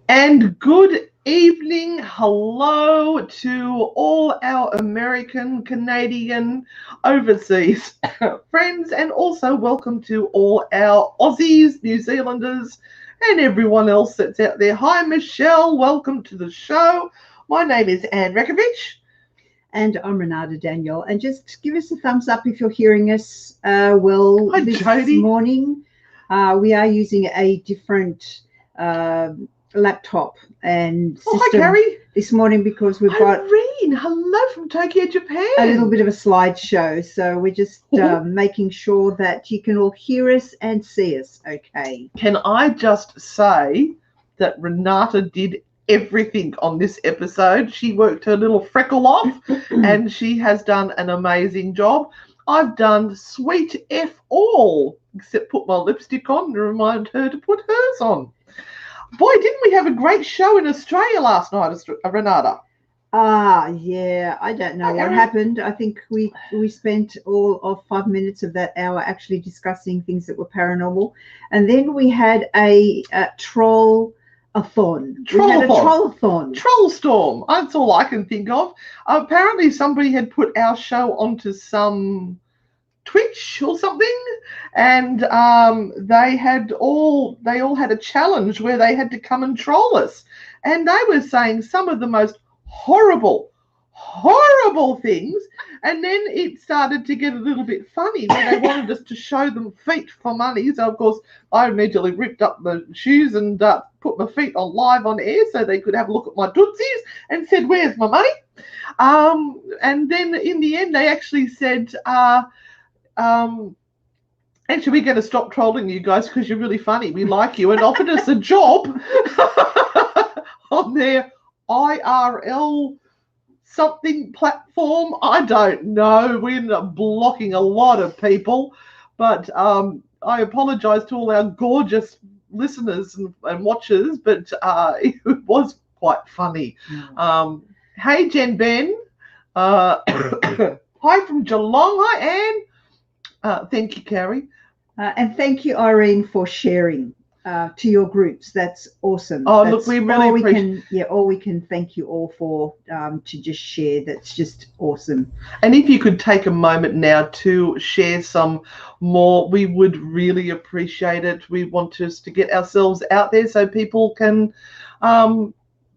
And good evening, hello to all our American, Canadian, overseas friends, and also welcome to all our Aussies, New Zealanders, and everyone else that's out there. Hi, Michelle, welcome to the show. My name is Anne Rekovich. And I'm Renata Daniel. And just give us a thumbs up if you're hearing us. Hi, This Jody. morning we are using a different laptop and system Hi, Carrie. this morning because we've got Irene, hello from Tokyo, Japan. a little bit of a slideshow. So we're just making sure that you can all hear us and see us okay. Can I just say that Renata did everything on this episode? She worked her little freckle off and she has done an amazing job. I've done sweet F all, except put my lipstick on and remind her to put hers on. Boy, didn't we have a great show in Australia last night, Renata? Yeah, I don't know what happened. I think we spent all of 5 minutes of that hour actually discussing things that were paranormal. And then we had a troll-a-thon. We had a troll-a-thon. Troll storm. That's all I can think of. Apparently somebody had put our show onto some Twitch or something, and they all had a challenge where they had to come and troll us, and they were saying some of the most horrible things, and then it started to get a little bit funny when they wanted us to show them feet for money. So of course I immediately ripped up my shoes and put my feet on live on air so they could have a look at my tootsies and said, "Where's my money?" And then in the end they actually said, actually, we're going to stop trolling you guys because you're really funny. We like you, and offered us a job on their IRL something platform. I don't know. We ended up blocking a lot of people, but I apologise to all our gorgeous listeners and watchers, but it was quite funny. Hey, Jen Ben. Hi from Geelong. Hi, Anne. Thank you, Carrie. And thank you, Irene, for sharing to your groups. That's awesome. Oh, look, we really appreciate. All we can thank you all for to just share. That's just awesome. And if you could take a moment now to share some more, we would really appreciate it. We want us to get ourselves out there so people can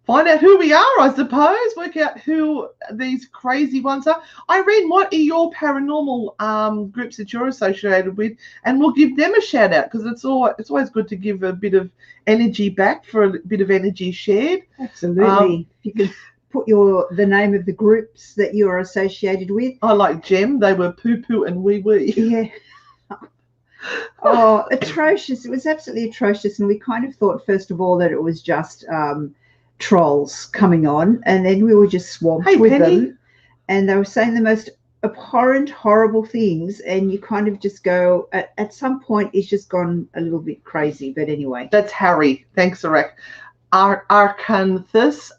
find out who we are, I suppose, work out who these crazy ones are. Irene, what are your paranormal groups that you're associated with? And we'll give them a shout out because it's always good to give a bit of energy back for a bit of energy shared. Absolutely. If you could put the name of the groups that you are associated with. I like Gem. They were Poo Poo and Wee Wee. Yeah. Oh, atrocious. It was absolutely atrocious. And we kind of thought, first of all, that it was just trolls coming on, and then we were just swamped with Penny. them, and they were saying the most abhorrent, horrible things, and you kind of just go, at some point it's just gone a little bit crazy. But anyway, that's Harry. Thanks, Arek. Arkansas.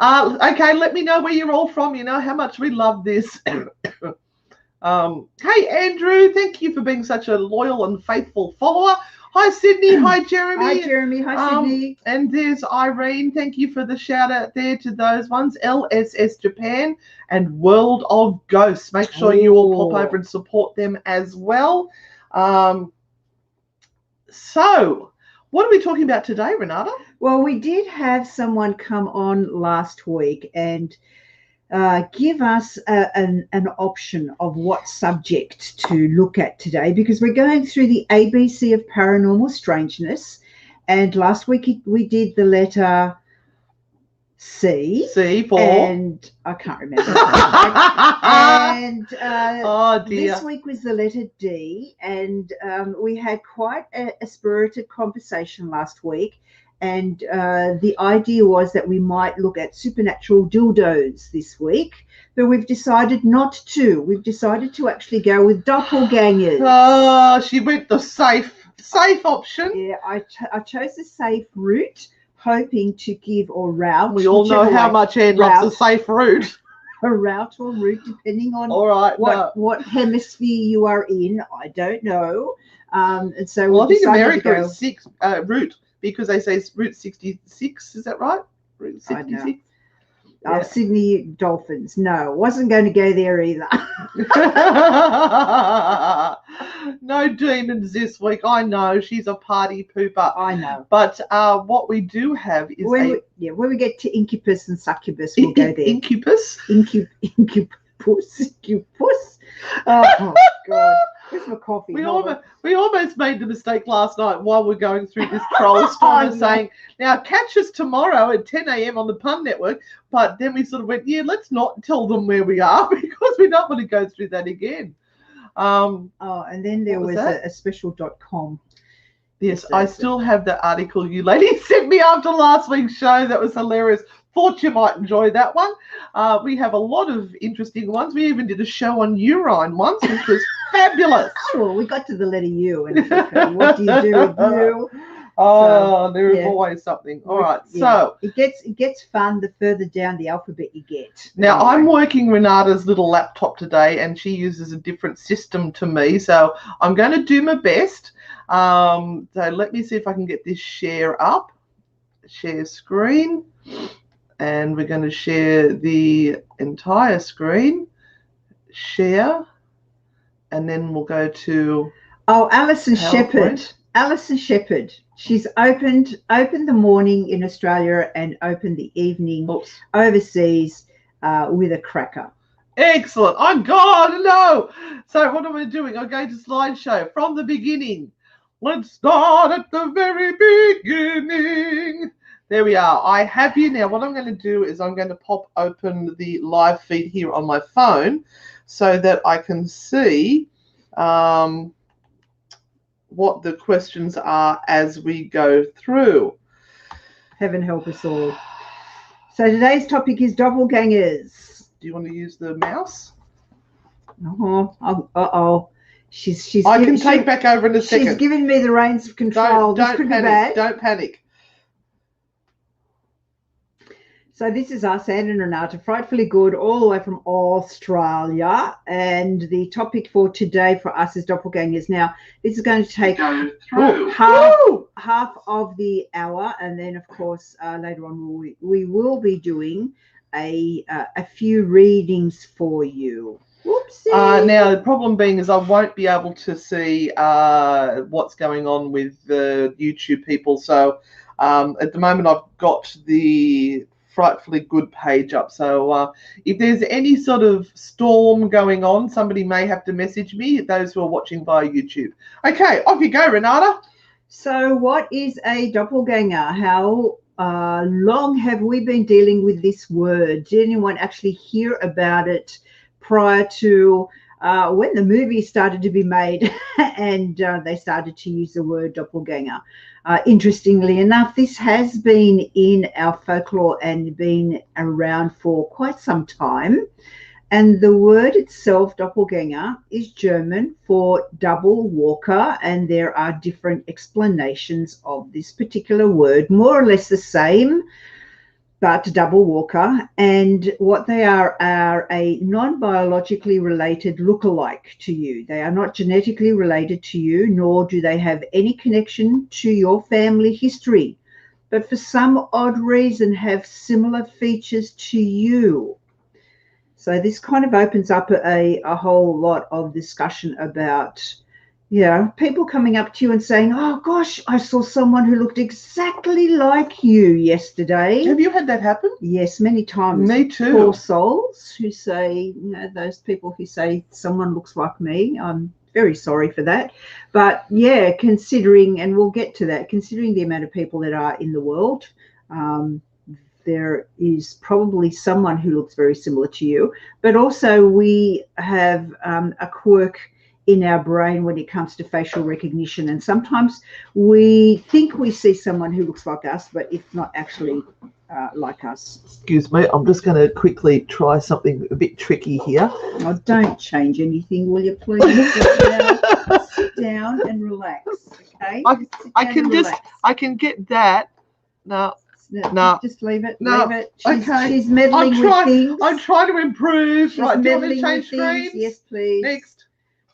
Okay, let me know where you're all from. You know how much we love this. Hey, Andrew, thank you for being such a loyal and faithful follower. Hi, Sydney. Hi, Jeremy. Hi, Jeremy. Hi, Sydney. And there's Irene. Thank you for the shout out there to those ones. LSS Japan and World of Ghosts. Make sure you all pop over and support them as well. So, what are we talking about today, Renata? Well, we did have someone come on last week and give us an option of what subject to look at today, because we're going through the ABC of Paranormal Strangeness, and last week we did the letter C. C for? And I can't remember. And this week was the letter D, and we had quite a spirited conversation last week. And the idea was that we might look at supernatural dildos this week, but we've decided not to. We've decided to actually go with doppelgangers. Oh, she went the safe option. Yeah, I chose the safe route, hoping to give or route. We all know how much Anne loves the safe route. A route or route, depending on what hemisphere you are in. I don't know. And so I think America is route because they say it's Route 66. Is that right? Route 66. Yeah. Sydney Dolphins. No, wasn't going to go there either. No demons this week. I know she's a party pooper. I know. But what we do have is when we get to incubus and succubus, we'll go there. Incubus. Incubus. Oh God. Where's my coffee? We almost made the mistake last night while we're going through this troll storm and saying, now catch us tomorrow at 10 a.m. on the Pun Network. But then we sort of went, yeah, let's not tell them where we are because we don't want to go through that again. And then there was a special.com. Yes, I still have the article you ladies sent me after last week's show. That was hilarious. Thought you might enjoy that one. We have a lot of interesting ones. We even did a show on urine once, which was fabulous. Well, we got to the letter U, and it's okay. What do you do with U? There is always something. All right, so it gets fun the further down the alphabet you get. Now I'm working Renata's little laptop today, and she uses a different system to me, so I'm going to do my best. So let me see if I can get this share up. Share screen. And we're going to share the entire screen. Share. And then we'll go to Alison Shepherd. Alison Shepherd. She's opened the morning in Australia and opened the evening overseas with a cracker. Excellent. Oh God, no. So what am I doing? I'm going to slideshow from the beginning. Let's start at the very beginning. There we are. I have you now. What I'm going to do is I'm going to pop open the live feed here on my phone so that I can see what the questions are as we go through. Heaven help us all. So today's topic is doppelgangers. Do you want to use the mouse? She's. I can take back over in a second. She's giving me the reins of control. Don't panic. Don't panic. So this is us, Anne and Renata, frightfully good, all the way from Australia. And the topic for today for us is doppelgangers. Now, this is going to take half of the hour. And then, of course, later on, we will be doing a few readings for you. Whoopsie. Now, the problem being is I won't be able to see what's going on with the YouTube people. So at the moment, I've got the frightfully good page up. So if there's any sort of storm going on, somebody may have to message me, those who are watching via YouTube. Okay, off you go, Renata. So what is a doppelganger? How long have we been dealing with this word? Did anyone actually hear about it prior to when the movie started to be made and they started to use the word doppelganger? Interestingly enough, this has been in our folklore and been around for quite some time. And the word itself, doppelganger, is German for double walker. And there are different explanations of this particular word, more or less the same, but double walker. And what they are a non-biologically related lookalike to you. They are not genetically related to you, nor do they have any connection to your family history, but for some odd reason have similar features to you. So this kind of opens up a whole lot of discussion about, people coming up to you and saying, oh gosh, I saw someone who looked exactly like you yesterday. Have you had that happen? Yes, many times. Me too. Poor souls who say, those people who say someone looks like me. I'm very sorry for that. But yeah, considering, and we'll get to that, considering the amount of people that are in the world, there is probably someone who looks very similar to you. But also we have a quirk in our brain when it comes to facial recognition, and sometimes we think we see someone who looks like us, but it's not actually like us. Excuse me, I'm just going to quickly try something a bit tricky here. Oh, don't change anything, will you please? Sit down and relax. Okay. I can get that. No. Just leave it. No. Leave it. Okay. She's meddling with things. I'm trying to improve. She's right, do you want meddling me to change with things. screens? Yes, please. Next.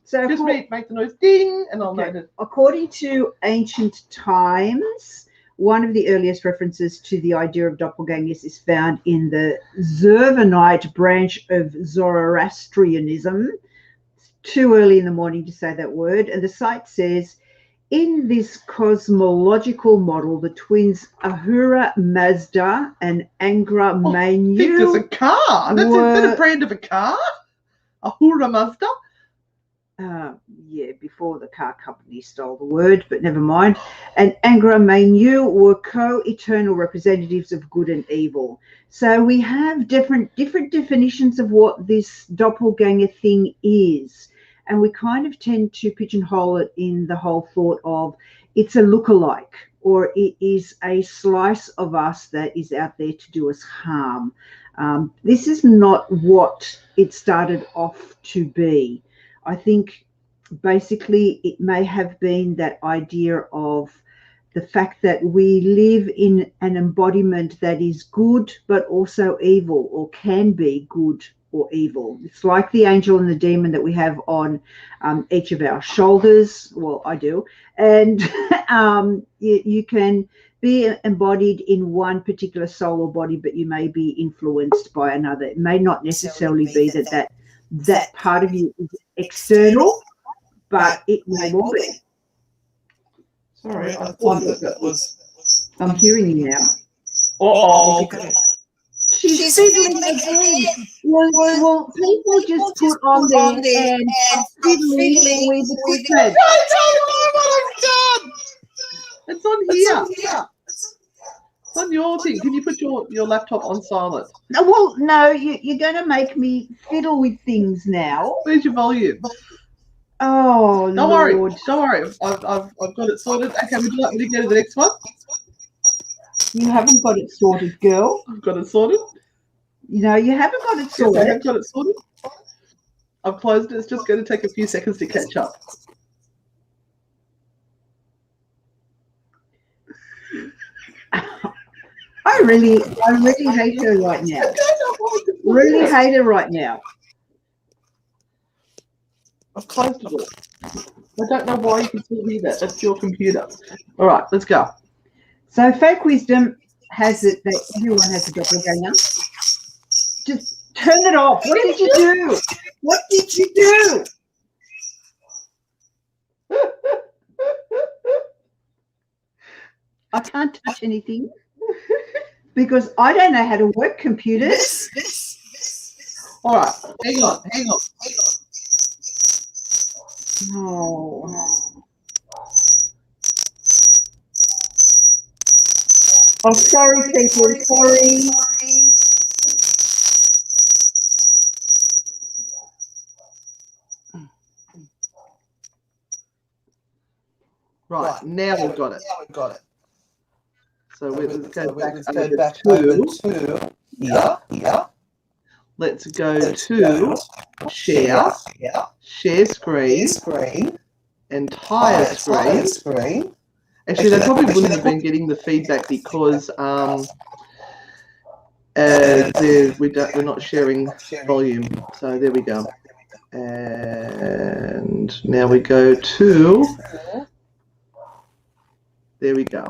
So Just make the noise ding, and I'll note it. According to ancient times, one of the earliest references to the idea of doppelgangers is found in the Zurvanite branch of Zoroastrianism. It's too early in the morning to say that word. And the site says, in this cosmological model, the twins Ahura Mazda and Angra Mainyu. I think there's a car. Is that a brand of a car? Ahura Mazda? Yeah, before the car company stole the word, but never mind. And Angra Mainyu were co-eternal representatives of good and evil. So we have different definitions of what this doppelganger thing is. And we kind of tend to pigeonhole it in the whole thought of it's a lookalike, or it is a slice of us that is out there to do us harm. This is not what it started off to be. I think basically it may have been that idea of the fact that we live in an embodiment that is good but also evil, or can be good or evil. It's like the angel and the demon that we have on each of our shoulders. Well, I do. And you can be embodied in one particular soul or body, but you may be influenced by another. It may not necessarily be that part of you is external, but it may well be. Sorry, I thought that was... I'm hearing you now. Oh, okay. She's fiddling again. Well, people just put on there and fiddling with the equipment. I don't know what I've done. It's on here. It's on your thing. Can you put your laptop on silent? Well, no, you're going to make me fiddle with things now. Where's your volume? Oh, don't Lord. worry. Don't worry. I've got it sorted. Okay, would you like me to go to the next one? You haven't got it sorted, girl. I've got it sorted. No, you haven't got it sorted. Yes, I have got it sorted. I've closed it. It's just going to take a few seconds to catch up. I really hate her right now. Really hate her right now. I've closed it all. I don't know why you can still hear that. That's your computer. All right, let's go. So folk wisdom has it that everyone has a doppelganger. Just turn it off. What did you do? What did you do? I can't touch anything because I don't know how to work computers. All right, hang on. No. Oh, sorry, people. Sorry. Right, now we've got it. So let's go back to here. Let's go to share screen, entire screen. Actually, they probably wouldn't have been getting the feedback because we're not sharing volume. So there we go. And now we go to, there we go.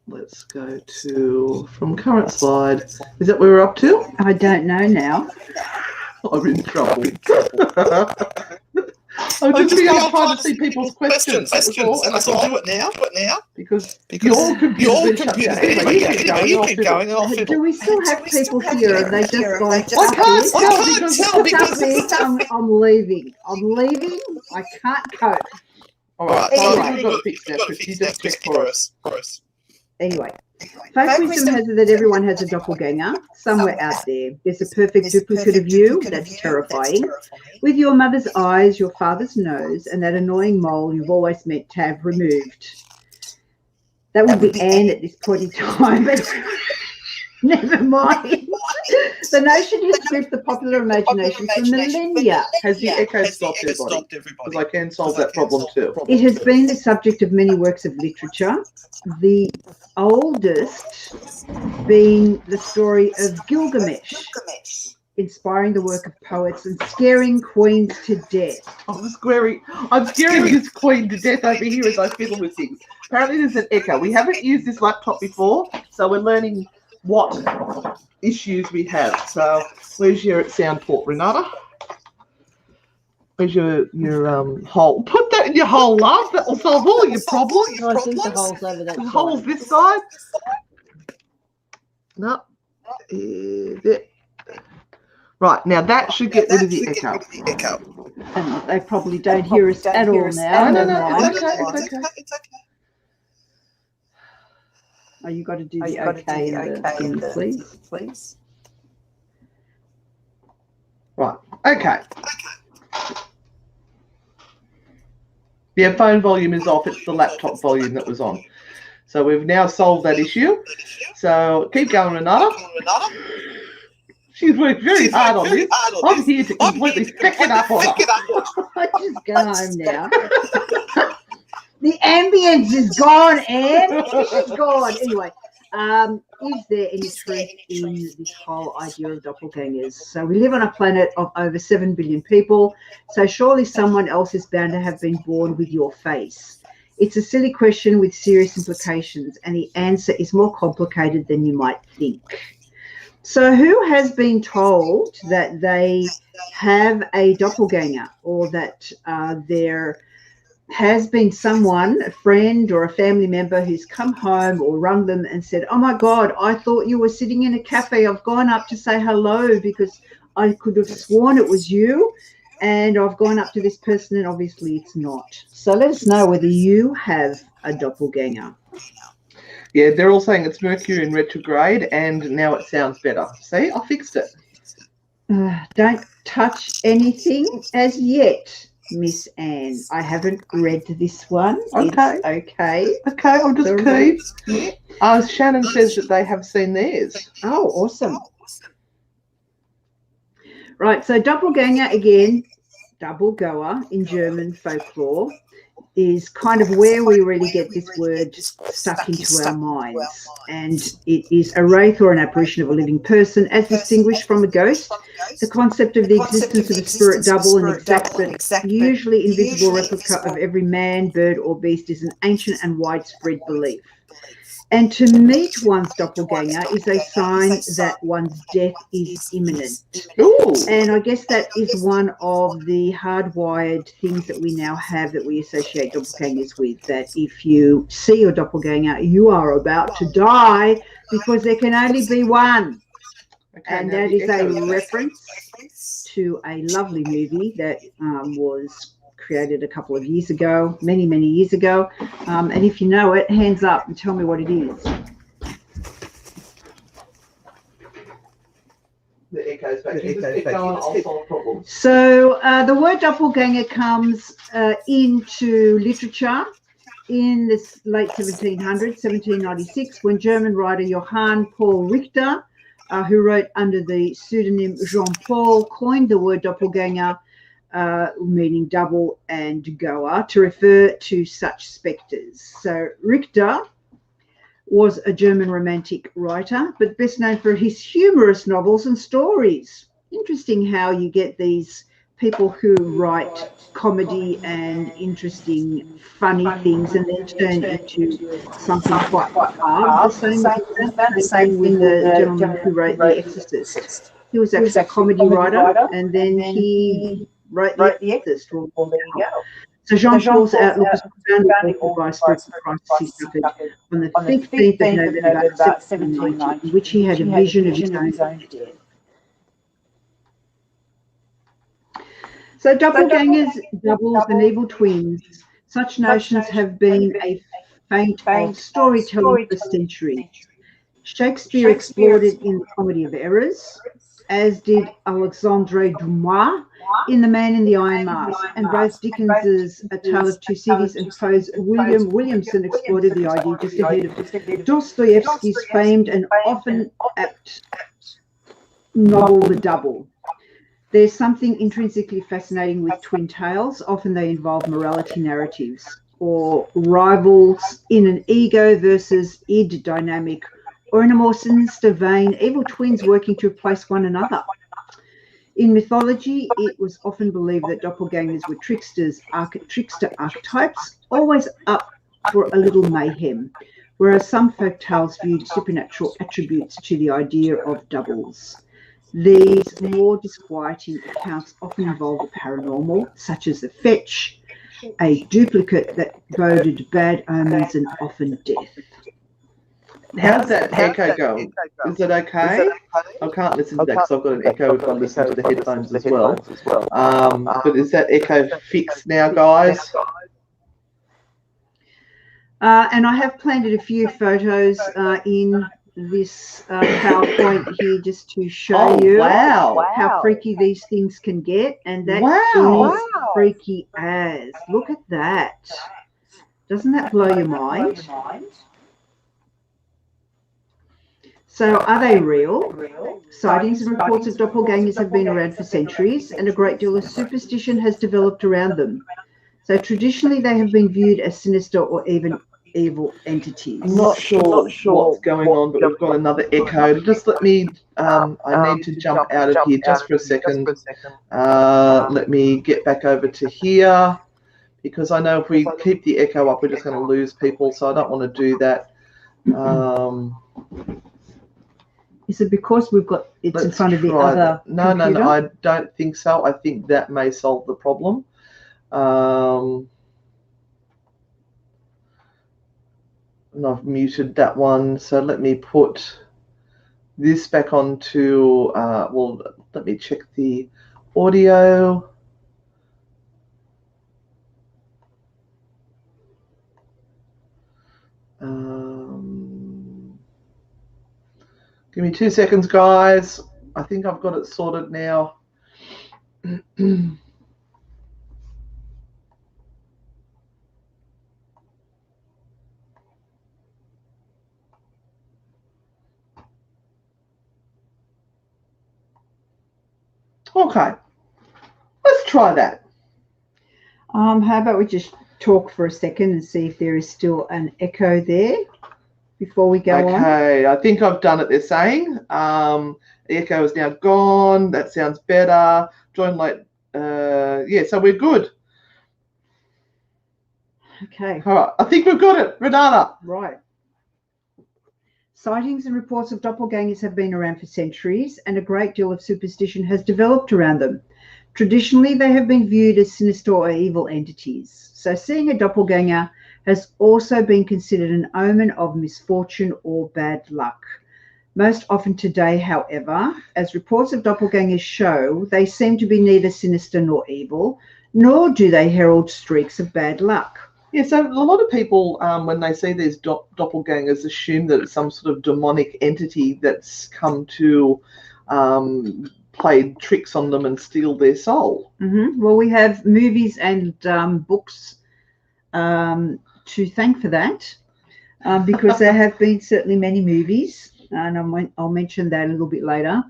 Let's go to, from current slide. Is that where we're up to? I don't know now. I'm in trouble. I'm just trying to see people's questions. That's all. And I thought, do it now. Because your computer's been shut down. Anyway, you keep going. I'll fiddle. Do we still have people here? And they just gone, I can't tell because I'm leaving. I can't cope. All right. Anyway. We've got to fix that. You just check for us. Anyway, folk wisdom has it that everyone has a doppelganger somewhere out there. There's a perfect duplicate of you. That's terrifying. With your mother's eyes, your father's nose, and that annoying mole you've always meant to have removed. That would be Anne at this point in time, but never mind. The notion has gripped the popular imagination for millennia. Has the echo stopped everybody? Because I can solve that problem too. It has been the subject of many works of literature, the oldest being the story of Gilgamesh. inspiring the work of poets, and scaring queens to death. I'm scaring this queen to death over here as I fiddle with things. Apparently there's an echo. We haven't used this laptop before, so we're learning what issues we have. So where's your sound port, Renata? Where's your hole? Put that in your hole, love. That will solve all your problems. No, I think the hole's over that side. Holes this side. No. There. Right, now that should get rid of the echo. And they probably don't hear us at all now. No, it's okay. Oh, you got to do the okay in the please. Right, okay. Yeah, phone volume is off. It's the laptop volume that was on. So we've now solved that issue. So keep going, Renata. She's worked very hard on this. I'm here to completely pick it up on her. I just go home now. The ambience is gone, Anne. It's gone. Anyway, is there any truth in this whole idea of doppelgangers? So we live on a planet of over 7 billion people, so surely someone else is bound to have been born with your face. It's a silly question with serious implications, and the answer is more complicated than you might think. So who has been told that they have a doppelganger, or that there has been someone, a friend or a family member, who's come home or rung them and said, oh my God, I thought you were sitting in a cafe. I've gone up to say hello because I could have sworn it was you, and I've gone up to this person and obviously it's not. So let us know whether you have a doppelganger. Yeah, they're all saying it's Mercury in retrograde, and now it sounds better. See, I fixed it. Don't touch anything as yet, Miss Anne. I haven't read this one. Okay. Okay, I'll just keep. Yeah. Shannon says that they have seen theirs. Oh, awesome. Right, so doppelganger, again, double goer in German folklore, is kind of where we really get this word stuck into our minds. And it is a wraith or an apparition of a living person, as distinguished from a ghost. The concept of the existence of a spirit double, an exact but usually invisible replica of every man, bird or beast, is an ancient and widespread belief. And to meet one's doppelganger is a sign that one's death is imminent. Ooh. And I guess that is one of the hardwired things that we now have that we associate doppelgangers with, that if you see your doppelganger, you are about to die because there can only be one. Okay, and that is a reference to a lovely movie that was created a couple of years ago, many years ago, and if you know it, hands up and tell me what it is. The echo's back. So the word doppelganger comes into literature in the late 1700s, 1796, when German writer Johann Paul Richter, who wrote under the pseudonym Jean-Paul, coined the word doppelganger, meaning double and goer, to refer to such spectres. So Richter was a German romantic writer, but best known for his humorous novels and stories. Interesting how you get these people who write comedy and interesting, funny things and then turn into something quite hard. The same with the gentleman who wrote The Exorcist. He was actually a comedy writer, and then he wrote The Exorcist. So Jean-Paul's outlook was profoundly altered by a spiritual crisis he suffered on the 15th of November 1790, in which he had a vision of his own death. So doppelgangers, doubles and evil twins, such notions have been a feint of storytelling for centuries. Shakespeare explored it in The Comedy of Errors, as did Alexandre Dumas in The Man in the Iron Mask, and both Dickens's A Tale of Two Cities and Poe's William Williamson exploited the idea just ahead of Dostoevsky's famed and often apt novel The Double. There's something intrinsically fascinating with twin tales. Often they involve morality narratives or rivals in an ego versus id dynamic, or in a more sinister vein, evil twins working to replace one another. In mythology, it was often believed that doppelgangers were trickster archetypes, always up for a little mayhem, whereas some folk tales viewed supernatural attributes to the idea of doubles. These more disquieting accounts often involved the paranormal, such as the fetch, a duplicate that boded bad omens and often death. How's that echo going? Is it okay? I can't listen to that because I've got an echo if I listen to the headphones as well. But is that echo fixed now, guys? And I have planted a few photos in this PowerPoint here just to show you how freaky these things can get. And that is freaky as. Look at that. Doesn't that blow your mind? So are they real? Sightings and reports of doppelgangers have been around for centuries, and a great deal of superstition has developed around them. So traditionally they have been viewed as sinister or even evil entities. I'm not sure what's going on, but we've got another echo. Just let me, I need to jump out of here just for a second. Let me get back over to here, because I know if we keep the echo up, we're just going to lose people, so I don't want to do that. Is it because we've got it's in front of the other computer? No, I don't think so. I think that may solve the problem. And I've muted that one, so let me put this back onto, well, let me check the audio. Give me 2 seconds, guys. I think I've got it sorted now. Okay, let's try that. How about we just talk for a second and see if there is still an echo there before we go on. Okay, I think I've done it, they're saying. The echo is now gone. That sounds better. Join late. Yeah, so we're good. Okay. All right, I think we've got it. Renata. Right. Sightings and reports of doppelgangers have been around for centuries, and a great deal of superstition has developed around them. Traditionally, they have been viewed as sinister or evil entities. So seeing a doppelganger has also been considered an omen of misfortune or bad luck. Most often today, however, as reports of doppelgangers show, they seem to be neither sinister nor evil, nor do they herald streaks of bad luck. Yeah, so a lot of people, when they see these doppelgangers, assume that it's some sort of demonic entity that's come to play tricks on them and steal their soul. Mm-hmm. Well, we have movies and books to thank for that, because there have been certainly many movies, and I'll mention that a little bit later.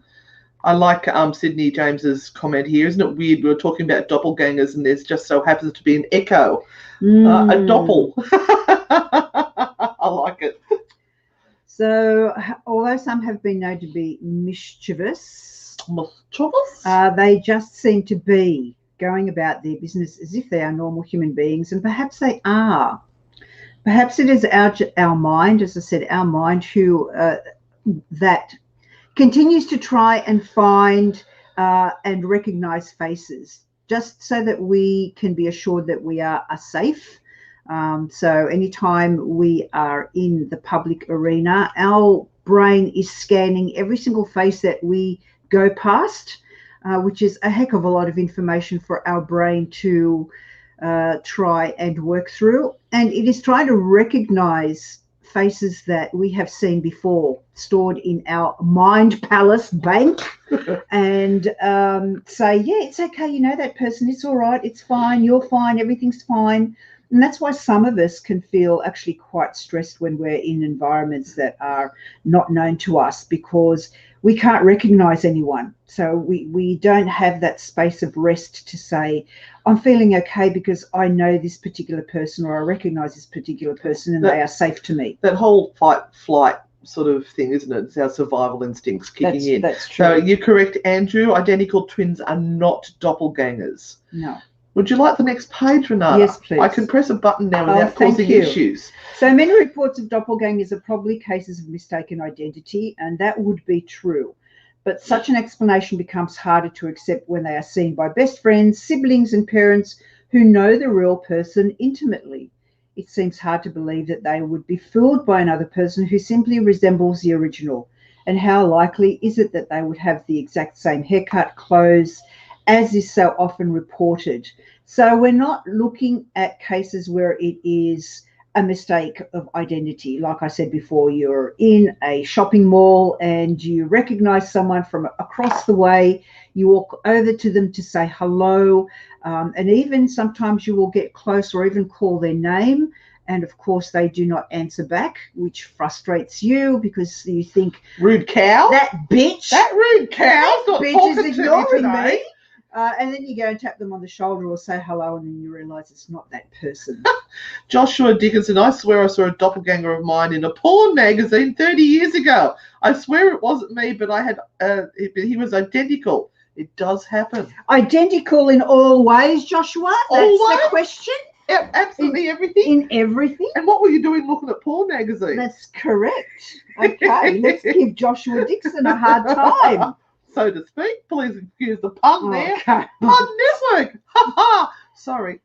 I like Sydney James's comment here. Isn't it weird? We were talking about doppelgangers, and there's just so happens to be an echo, a doppel. I like it. So, although some have been known to be mischievous, they just seem to be going about their business as if they are normal human beings, and perhaps they are. Perhaps it is our mind, as I said, our mind who that continues to try and find and recognize faces, just so that we can be assured that we are safe. So anytime we are in the public arena, our brain is scanning every single face that we go past, which is a heck of a lot of information for our brain to try and work through. And it is trying to recognize faces that we have seen before, stored in our mind palace bank, and say, yeah, it's okay, you know that person, it's all right, it's fine, you're fine, everything's fine. And that's why some of us can feel actually quite stressed when we're in environments that are not known to us, because we can't recognize anyone. So we don't have that space of rest to say, I'm feeling okay because I know this particular person, or I recognize this particular person, and they are safe to me. That whole fight, flight, sort of thing, isn't it? It's our survival instincts kicking in. That's true. So you're correct, Andrew. Identical twins are not doppelgangers. No. Would you like the next page, Renata? Yes, please. I can press a button now without causing issues. So many reports of doppelgangers are probably cases of mistaken identity, and that would be true. But such an explanation becomes harder to accept when they are seen by best friends, siblings, and parents who know the real person intimately. It seems hard to believe that they would be fooled by another person who simply resembles the original. And how likely is it that they would have the exact same haircut, clothes, as is so often reported? So we're not looking at cases where it is a mistake of identity. Like I said before, you're in a shopping mall and you recognize someone from across the way. You walk over to them to say hello, and even sometimes you will get close or even call their name. And of course, they do not answer back, which frustrates you because you think, rude cow, that bitch, that rude cow's not talking is to ignoring me today. me. And then you go and tap them on the shoulder or say hello, and then you realise it's not that person. Joshua Dickinson, I swear I saw a doppelganger of mine in a porn magazine 30 years ago. I swear it wasn't me, but he was identical. It does happen. Identical in all ways, Joshua? That's the question? Yep, absolutely everything. In everything? And what were you doing looking at porn magazines? That's correct. Okay, let's give Joshua Dixon a hard time. So to speak. Please excuse the pun there. Okay. Pun network. Ha ha. Sorry.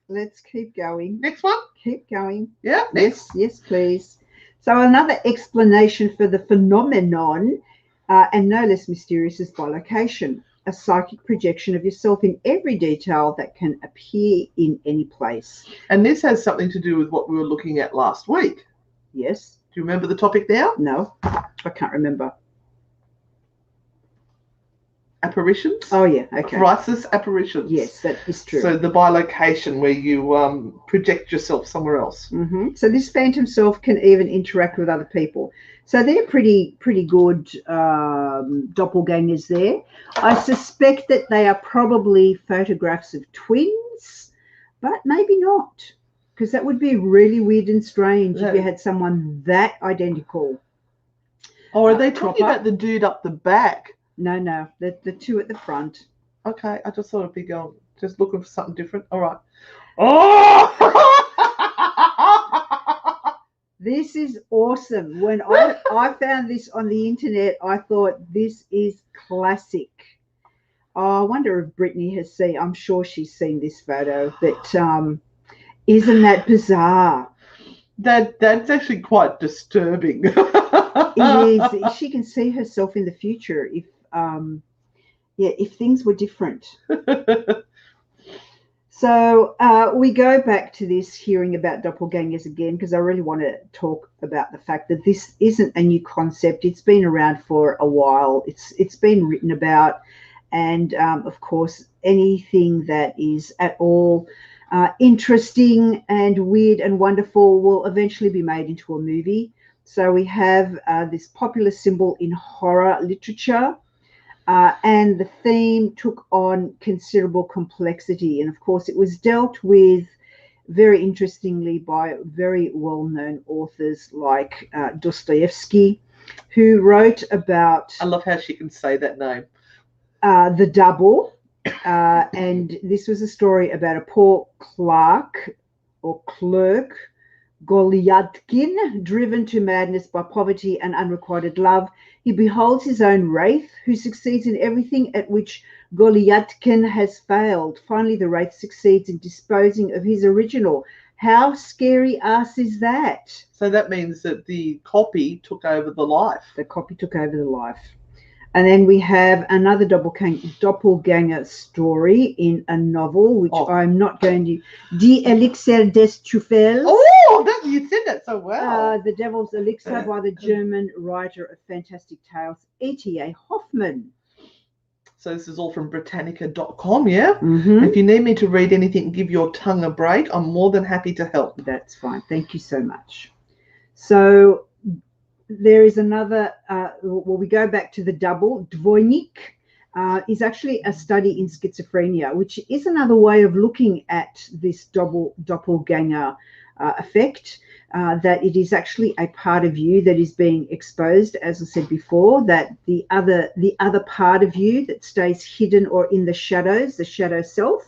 Let's keep going. Next one. Keep going. Yeah. Next. Yes, please. So another explanation for the phenomenon, and no less mysterious, is bilocation, a psychic projection of yourself in every detail that can appear in any place. And this has something to do with what we were looking at last week. Yes. Do you remember the topic now? No, I can't remember. Apparitions? Oh, yeah, okay. Crisis apparitions. Yes, that is true. So the bilocation where you project yourself somewhere else. Mm-hmm. So this phantom self can even interact with other people. So they're pretty good doppelgangers there. I suspect that they are probably photographs of twins, but maybe not, because that would be really weird and strange if you had someone that identical. Or are they talking about the dude up the back? No, the two at the front. Okay, I just thought it'd be going, just looking for something different. All right. Oh! This is awesome. When I found this on the internet, I thought this is classic. Oh, I wonder if Brittany has seen. I'm sure she's seen this photo. But isn't that bizarre? That's actually quite disturbing. It is. She can see herself in the future if things were different. So we go back to this hearing about doppelgangers again, because I really want to talk about the fact that this isn't a new concept. It's been around for a while. It's been written about, and of course, anything that is at all interesting and weird and wonderful will eventually be made into a movie. So we have this popular symbol in horror literature. And the theme took on considerable complexity. And of course, it was dealt with very interestingly by very well-known authors like Dostoevsky, who wrote about... I love how she can say that name. The Double. And this was a story about a poor clerk, Goliathkin, driven to madness by poverty and unrequited love. He beholds his own wraith, who succeeds in everything at which Goliathkin has failed. Finally, the wraith succeeds in disposing of his original. How scary ass is that? So that means that the copy took over the life. The copy took over the life. And then we have another doppelganger story in a novel, which I'm not going to... Die Elixir des Teufels. Oh, you said that so well. The Devil's Elixir by the German writer of fantastic tales, E.T.A. Hoffmann. So this is all from Britannica.com, yeah? Mm-hmm. If you need me to read anything, give your tongue a break, I'm more than happy to help. That's fine. Thank you so much. So... there is another, we go back to the double. Dvojnik is actually a study in schizophrenia, which is another way of looking at this doppelganger effect. That it is actually a part of you that is being exposed, as I said before, that the other part of you that stays hidden or in the shadows, the shadow self.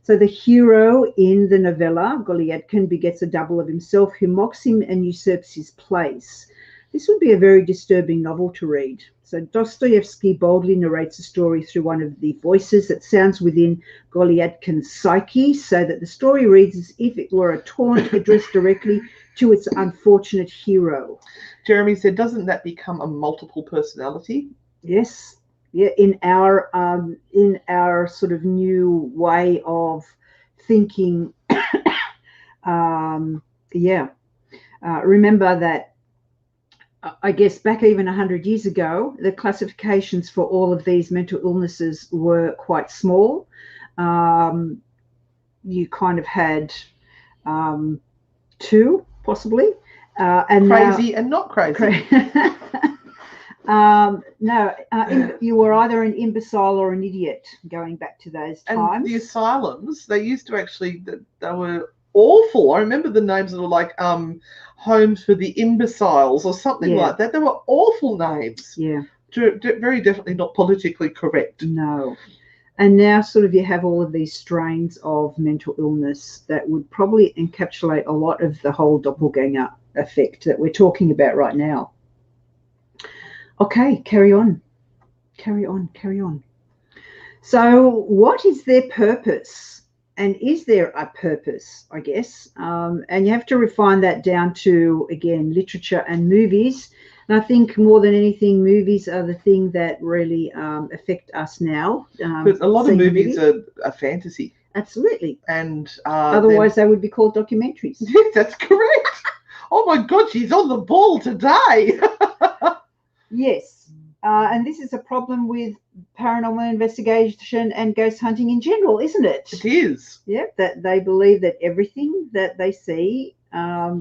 So the hero in the novella, Goliathkin, begets a double of himself who mocks him and usurps his place. This would be a very disturbing novel to read. So Dostoevsky boldly narrates a story through one of the voices that sounds within Goliathkin's psyche, so that the story reads as if it were a taunt addressed directly to its unfortunate hero. Jeremy said, doesn't that become a multiple personality? Yes. Yeah, in our sort of new way of thinking. Remember that, I guess back even 100 years ago, the classifications for all of these mental illnesses were quite small. You kind of had two, possibly. And crazy and not crazy. You were either an imbecile or an idiot, going back to those times. And the asylums, they used to actually, they were awful. I remember the names that were like homes for the imbeciles or something like that. They were awful names. Yeah. Very definitely not politically correct. No. And now sort of you have all of these strains of mental illness that would probably encapsulate a lot of the whole doppelganger effect that we're talking about right now. Okay, carry on. So what is their purpose? And is there a purpose, I guess? And you have to refine that down to, again, literature and movies. And I think more than anything, movies are the thing that really affect us now. But a lot of movies are fantasy. Absolutely. And otherwise they would be called documentaries. Yes, that's correct. Oh my God, she's on the ball today. Yes. And this is a problem with paranormal investigation and ghost hunting in general, isn't it? It is. Yeah, that they believe that everything that they see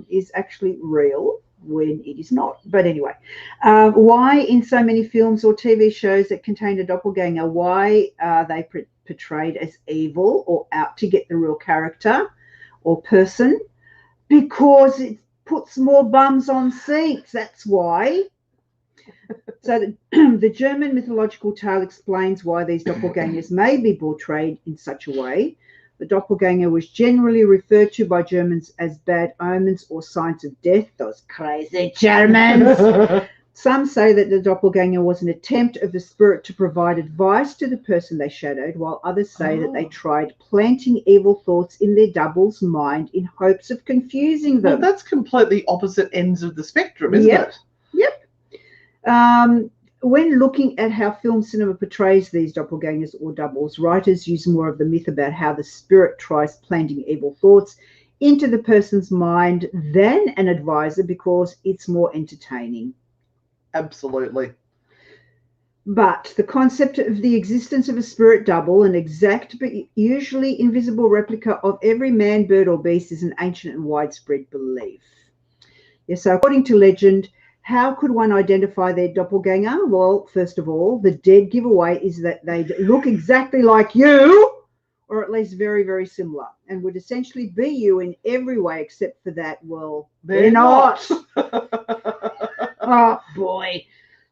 is actually real when it is not. But anyway, why in so many films or TV shows that contain a doppelganger, why are they portrayed as evil or out to get the real character or person? Because it puts more bums on seats. That's why. So the German mythological tale explains why these doppelgangers may be portrayed in such a way. The doppelganger was generally referred to by Germans as bad omens or signs of death, those crazy Germans. Some say that the doppelganger was an attempt of the spirit to provide advice to the person they shadowed, while others say that they tried planting evil thoughts in their double's mind in hopes of confusing them. Well, that's completely opposite ends of the spectrum, isn't it? Yep. When looking at how film cinema portrays these doppelgangers or doubles, writers use more of the myth about how the spirit tries planting evil thoughts into the person's mind than an advisor, because it's more entertaining. Absolutely. But the concept of the existence of a spirit double, an exact but usually invisible replica of every man, bird or beast, is an ancient and widespread belief. Yes, so according to legend, how could one identify their doppelganger? Well, first of all, the dead giveaway is that they look exactly like you, or at least very, very similar, and would essentially be you in every way except for that, well, they're not. Oh, boy.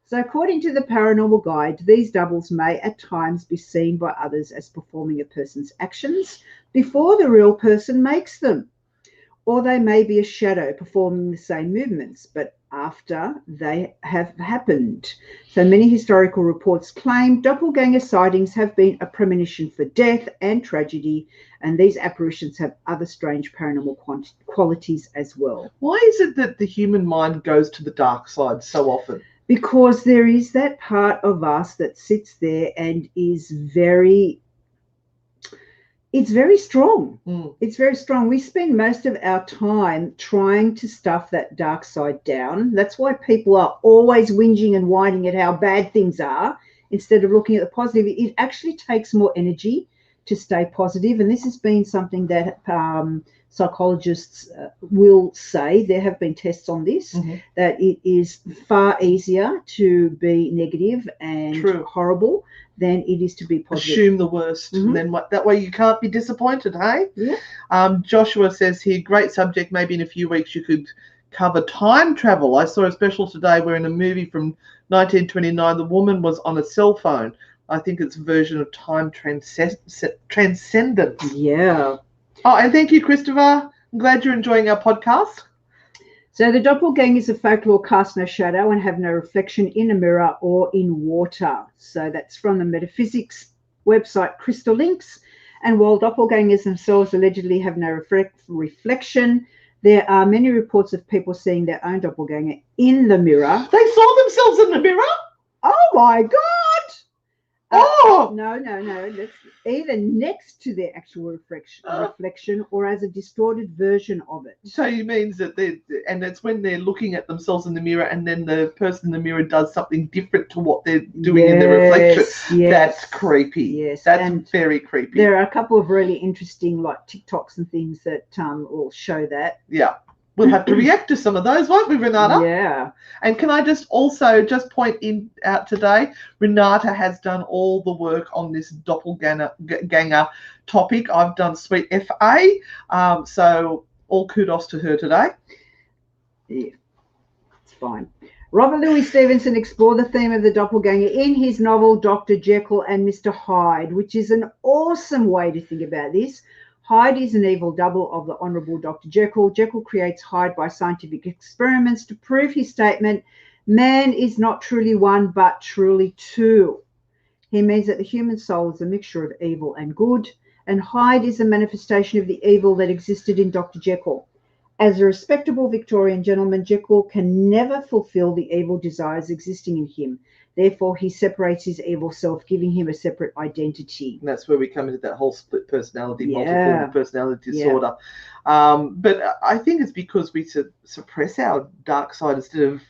So according to the Paranormal Guide, these doubles may at times be seen by others as performing a person's actions before the real person makes them. Or they may be a shadow performing the same movements, but after they have happened. So many historical reports claim doppelganger sightings have been a premonition for death and tragedy, and these apparitions have other strange paranormal qualities as well. Why is it that the human mind goes to the dark side so often? Because there is that part of us that sits there and is very strong. It's very strong. We spend most of our time trying to stuff that dark side down. That's why people are always whinging and whining at how bad things are instead of looking at the positive. It actually takes more energy to stay positive. And this has been something that psychologists will say. There have been tests on this, that it is far easier to be negative and horrible than it is to be positive. Assume the worst, and then that way you can't be disappointed, hey? Yeah. Joshua says here, great subject. Maybe in a few weeks you could cover time travel. I saw a special today where in a movie from 1929, the woman was on a cell phone. I think it's a version of time transcendence. Yeah. Oh, and thank you, Christopher. I'm glad you're enjoying our podcast. So the doppelgangers of folklore cast no shadow and have no reflection in a mirror or in water. So that's from the metaphysics website Crystal Links. And while doppelgangers themselves allegedly have no reflection, there are many reports of people seeing their own doppelganger in the mirror. They saw themselves in the mirror? Oh, my God. Oh! No. That's either next to their actual reflection or as a distorted version of it. So it means that and it's when they're looking at themselves in the mirror and then the person in the mirror does something different to what they're doing in their reflection. Yes. That's creepy. Yes. That's very creepy. There are a couple of really interesting like TikToks and things that will show that. Yeah. We'll have to react to some of those, won't we, Renata? Yeah. And can I just point out today, Renata has done all the work on this doppelganger topic. I've done sweet FA. So all kudos to her today. Yeah, it's fine. Robert Louis Stevenson explored the theme of the doppelganger in his novel Dr. Jekyll and Mr. Hyde, which is an awesome way to think about this. Hyde is an evil double of the Honourable Dr. Jekyll. Jekyll creates Hyde by scientific experiments to prove his statement, man is not truly one, but truly two. He means that the human soul is a mixture of evil and good, and Hyde is a manifestation of the evil that existed in Dr. Jekyll. As a respectable Victorian gentleman, Jekyll can never fulfill the evil desires existing in him. Therefore, he separates his evil self, giving him a separate identity. And that's where we come into that whole split personality, multiple personality disorder. But I think it's because we suppress our dark side instead of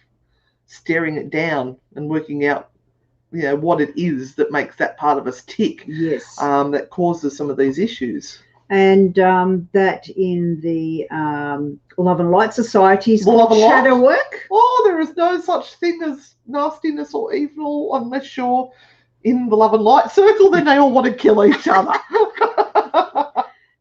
staring it down and working out, what it is that makes that part of us tick. Yes. That causes some of these issues. And that in the Love and Light societies called shadow work. Oh, there is no such thing as nastiness or evil unless you're in the Love and Light circle. Then they all want to kill each other.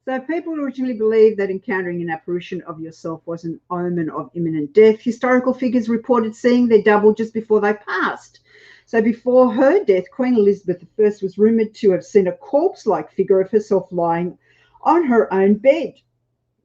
So people originally believed that encountering an apparition of yourself was an omen of imminent death. Historical figures reported seeing their double just before they passed. So before her death, Queen Elizabeth I was rumoured to have seen a corpse-like figure of herself lying on her own bed.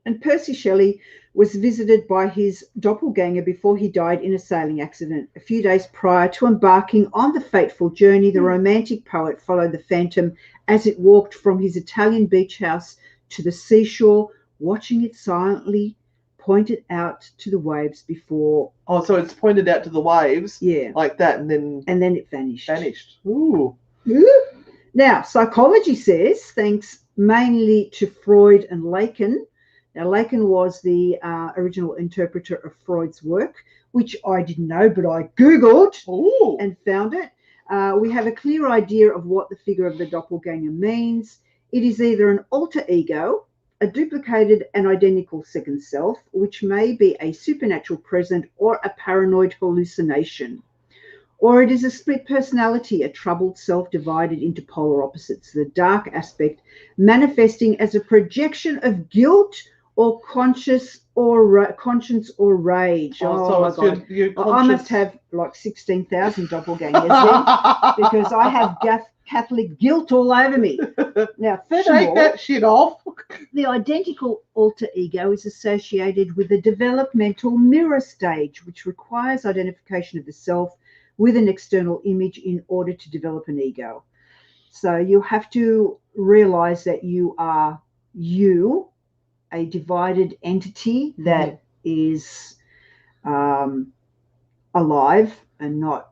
And Percy Shelley was visited by his doppelganger before he died in a sailing accident. A few days prior to embarking on the fateful journey, the romantic poet followed the phantom as it walked from his Italian beach house to the seashore, watching it silently pointed out to the waves before. Oh, so it's pointed out to the waves? Yeah. Like that, and then it vanished. Ooh. Now, psychology says, thanks mainly to Freud and Lacan. Now, Lacan was the original interpreter of Freud's work, which I didn't know, but I Googled and found it. We have a clear idea of what the figure of the doppelganger means. It is either an alter ego, a duplicated and identical second self, which may be a supernatural present or a paranoid hallucination. Or it is a split personality, a troubled self divided into polar opposites, the dark aspect manifesting as a projection of guilt or conscience or rage. So my God. Your I must have like 16,000 doppelgangers then, because I have Catholic guilt all over me. Now, furthermore, shake that shit off. The identical alter ego is associated with the developmental mirror stage, which requires identification of the self with an external image in order to develop an ego. So you have to realize that you are a divided entity that is alive and not.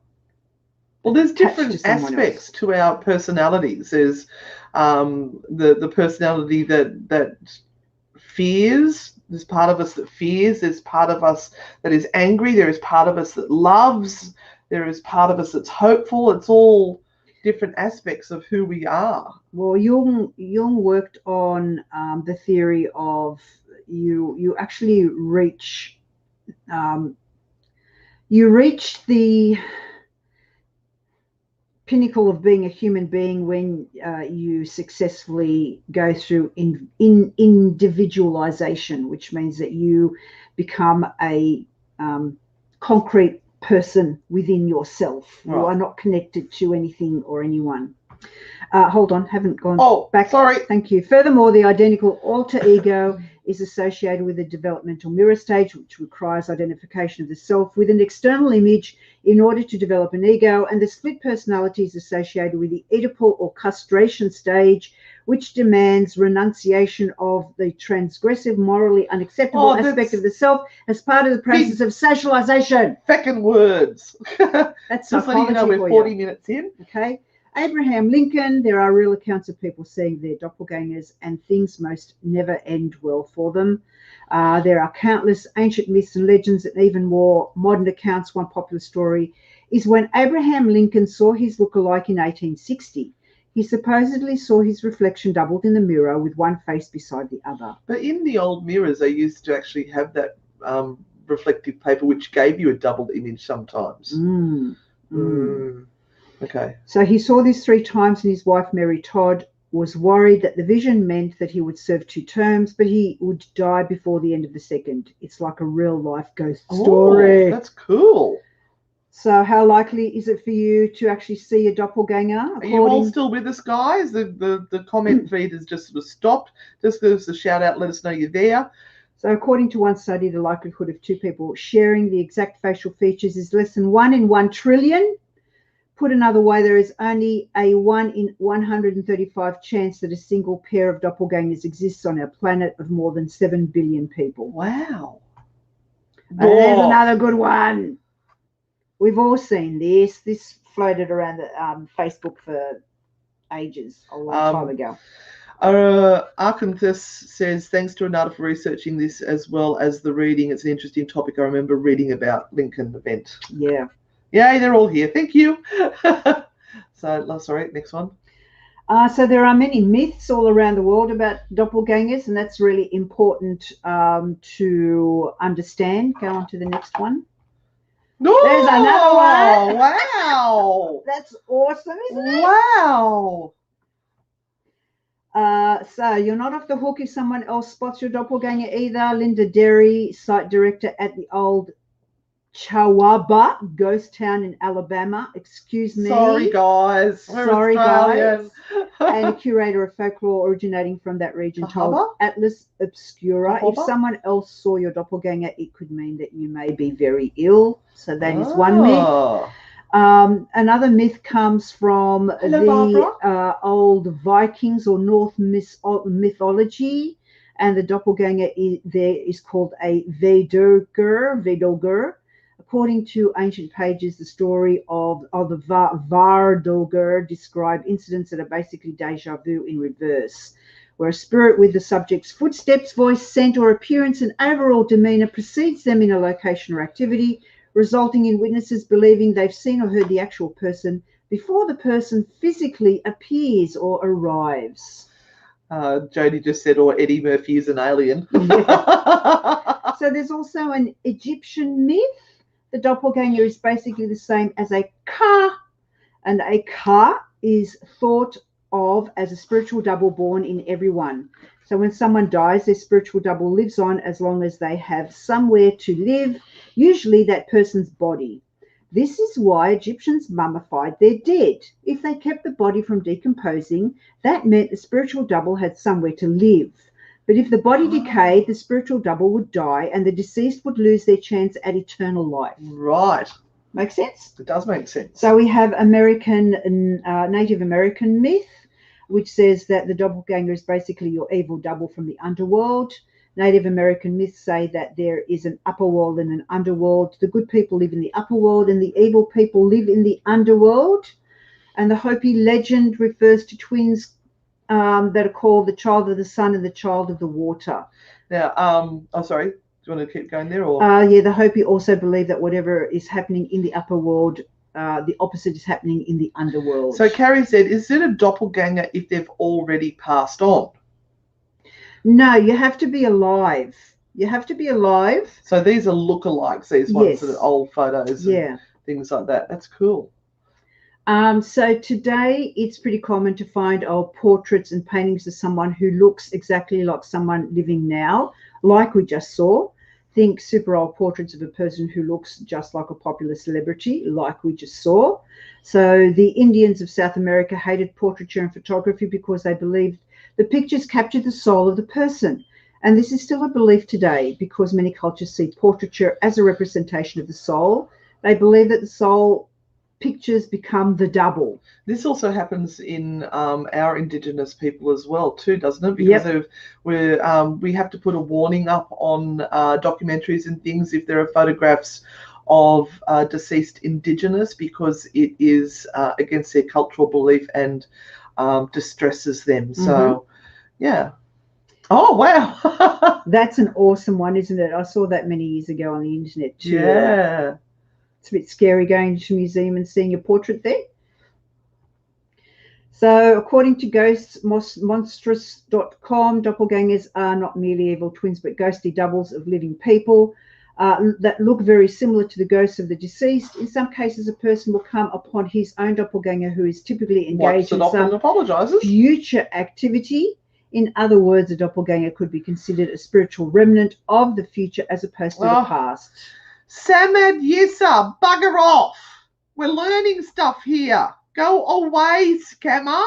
Well, there's different aspects to our personalities. There's the personality that fears. There's part of us that fears. There's part of us that is angry. There is part of us that loves. There is part of us that's hopeful. It's all different aspects of who we are. Well, Jung worked on the theory of you actually reach the pinnacle of being a human being when you successfully go through individualization, which means that you become a concrete person within yourself. Right. You are not connected to anything or anyone. Hold on, haven't gone back. Sorry. Thank you. Furthermore, the identical alter ego is associated with the developmental mirror stage, which requires identification of the self with an external image in order to develop an ego, and the split personality is associated with the Oedipal or castration stage, which demands renunciation of the transgressive, morally unacceptable aspect of the self as part of the process of socialization. Feckin' words. That's just letting you know we're 40 minutes in. Okay. Abraham Lincoln, there are real accounts of people seeing their doppelgangers, and things most never end well for them. There are countless ancient myths and legends, and even more modern accounts. One popular story is when Abraham Lincoln saw his lookalike in 1860. He supposedly saw his reflection doubled in the mirror with one face beside the other. But in the old mirrors, they used to actually have that reflective paper, which gave you a doubled image sometimes. Okay. So he saw this 3 times, and his wife, Mary Todd, was worried that the vision meant that he would serve 2 terms, but he would die before the end of the second. It's like a real life ghost story. That's cool. So how likely is it for you to actually see a doppelganger? Are you all still with us, guys? The comment feed has just stopped. Just give us a shout out, let us know you're there. So according to one study, the likelihood of 2 people sharing the exact facial features is less than 1 in 1 trillion. Put another way, there is only a 1 in 135 chance that a single pair of doppelgangers exists on our planet of more than 7 billion people. Wow. And there's another good one. We've all seen this. This floated around the Facebook for ages, a long time ago. Arkansas says, thanks to Renata for researching this as well as the reading. It's an interesting topic. I remember reading about Lincoln event. Yeah. Yay, they're all here. Thank you. So, sorry, next one. So there are many myths all around the world about doppelgangers, and that's really important to understand. Go on to the next one. No, there's another one. Wow. That's awesome, isn't it? Wow. So you're not off the hook if someone else spots your doppelganger either. Linda Derry, site director at the old Chawaba ghost town in Alabama. Excuse me. Sorry, guys. We're Australian. And a curator of folklore originating from that region told Atlas Obscura, if someone else saw your doppelganger, it could mean that you may be very ill. So that is one myth. Another myth comes from old Vikings or North mythology, and the doppelganger is called a Vedogr. According to ancient pages, the story of the Vardogr describe incidents that are basically deja vu in reverse, where a spirit with the subject's footsteps, voice, scent, or appearance and overall demeanor precedes them in a location or activity, resulting in witnesses believing they've seen or heard the actual person before the person physically appears or arrives. Jodie just said, or Eddie Murphy is an alien. Yeah. So there's also an Egyptian myth. The doppelganger is basically the same as a ka, and a ka is thought of as a spiritual double born in everyone. So when someone dies, their spiritual double lives on as long as they have somewhere to live, usually that person's body. This is why Egyptians mummified their dead. If they kept the body from decomposing, that meant the spiritual double had somewhere to live. But if the body decayed, the spiritual double would die and the deceased would lose their chance at eternal life. Right. Make sense? It does make sense. So we have Native American myth, which says that the doppelganger is basically your evil double from the underworld. Native American myths say that there is an upper world and an underworld. The good people live in the upper world and the evil people live in the underworld. And the Hopi legend refers to twins that are called the child of the sun and the child of the water. Now, sorry, do you want to keep going there? Or the Hopi also believe that whatever is happening in the upper world the opposite is happening in the underworld. So Carrie said, is it a doppelganger if they've already passed on? No, you have to be alive. You have to be alive. So these are lookalikes, these ones Yes. that are old photos and Yeah. things like that. That's cool. So today it's pretty common to find old portraits and paintings of someone who looks exactly like someone living now, like we just saw. Think super old portraits of a person who looks just like a popular celebrity, like we just saw. So the Indians of South America hated portraiture and photography because they believed the pictures captured the soul of the person. And this is still a belief today because many cultures see portraiture as a representation of the soul. They believe that the soul pictures become the double. This also happens in our Indigenous people as well too, doesn't it? Because we have to put a warning up on documentaries and things if there are photographs of deceased Indigenous, because it is against their cultural belief and distresses them. So, yeah. Oh, wow. That's an awesome one, isn't it? I saw that many years ago on the internet too. Yeah. It's a bit scary going to a museum and seeing a portrait there. So according to ghostmonstrous.com, doppelgangers are not merely evil twins, but ghostly doubles of living people that look very similar to the ghosts of the deceased. In some cases, a person will come upon his own doppelganger who is typically engaged in some future activity. In other words, a doppelganger could be considered a spiritual remnant of the future as opposed to the past. Samad Yissa, bugger off. We're learning stuff here. Go away, scammer.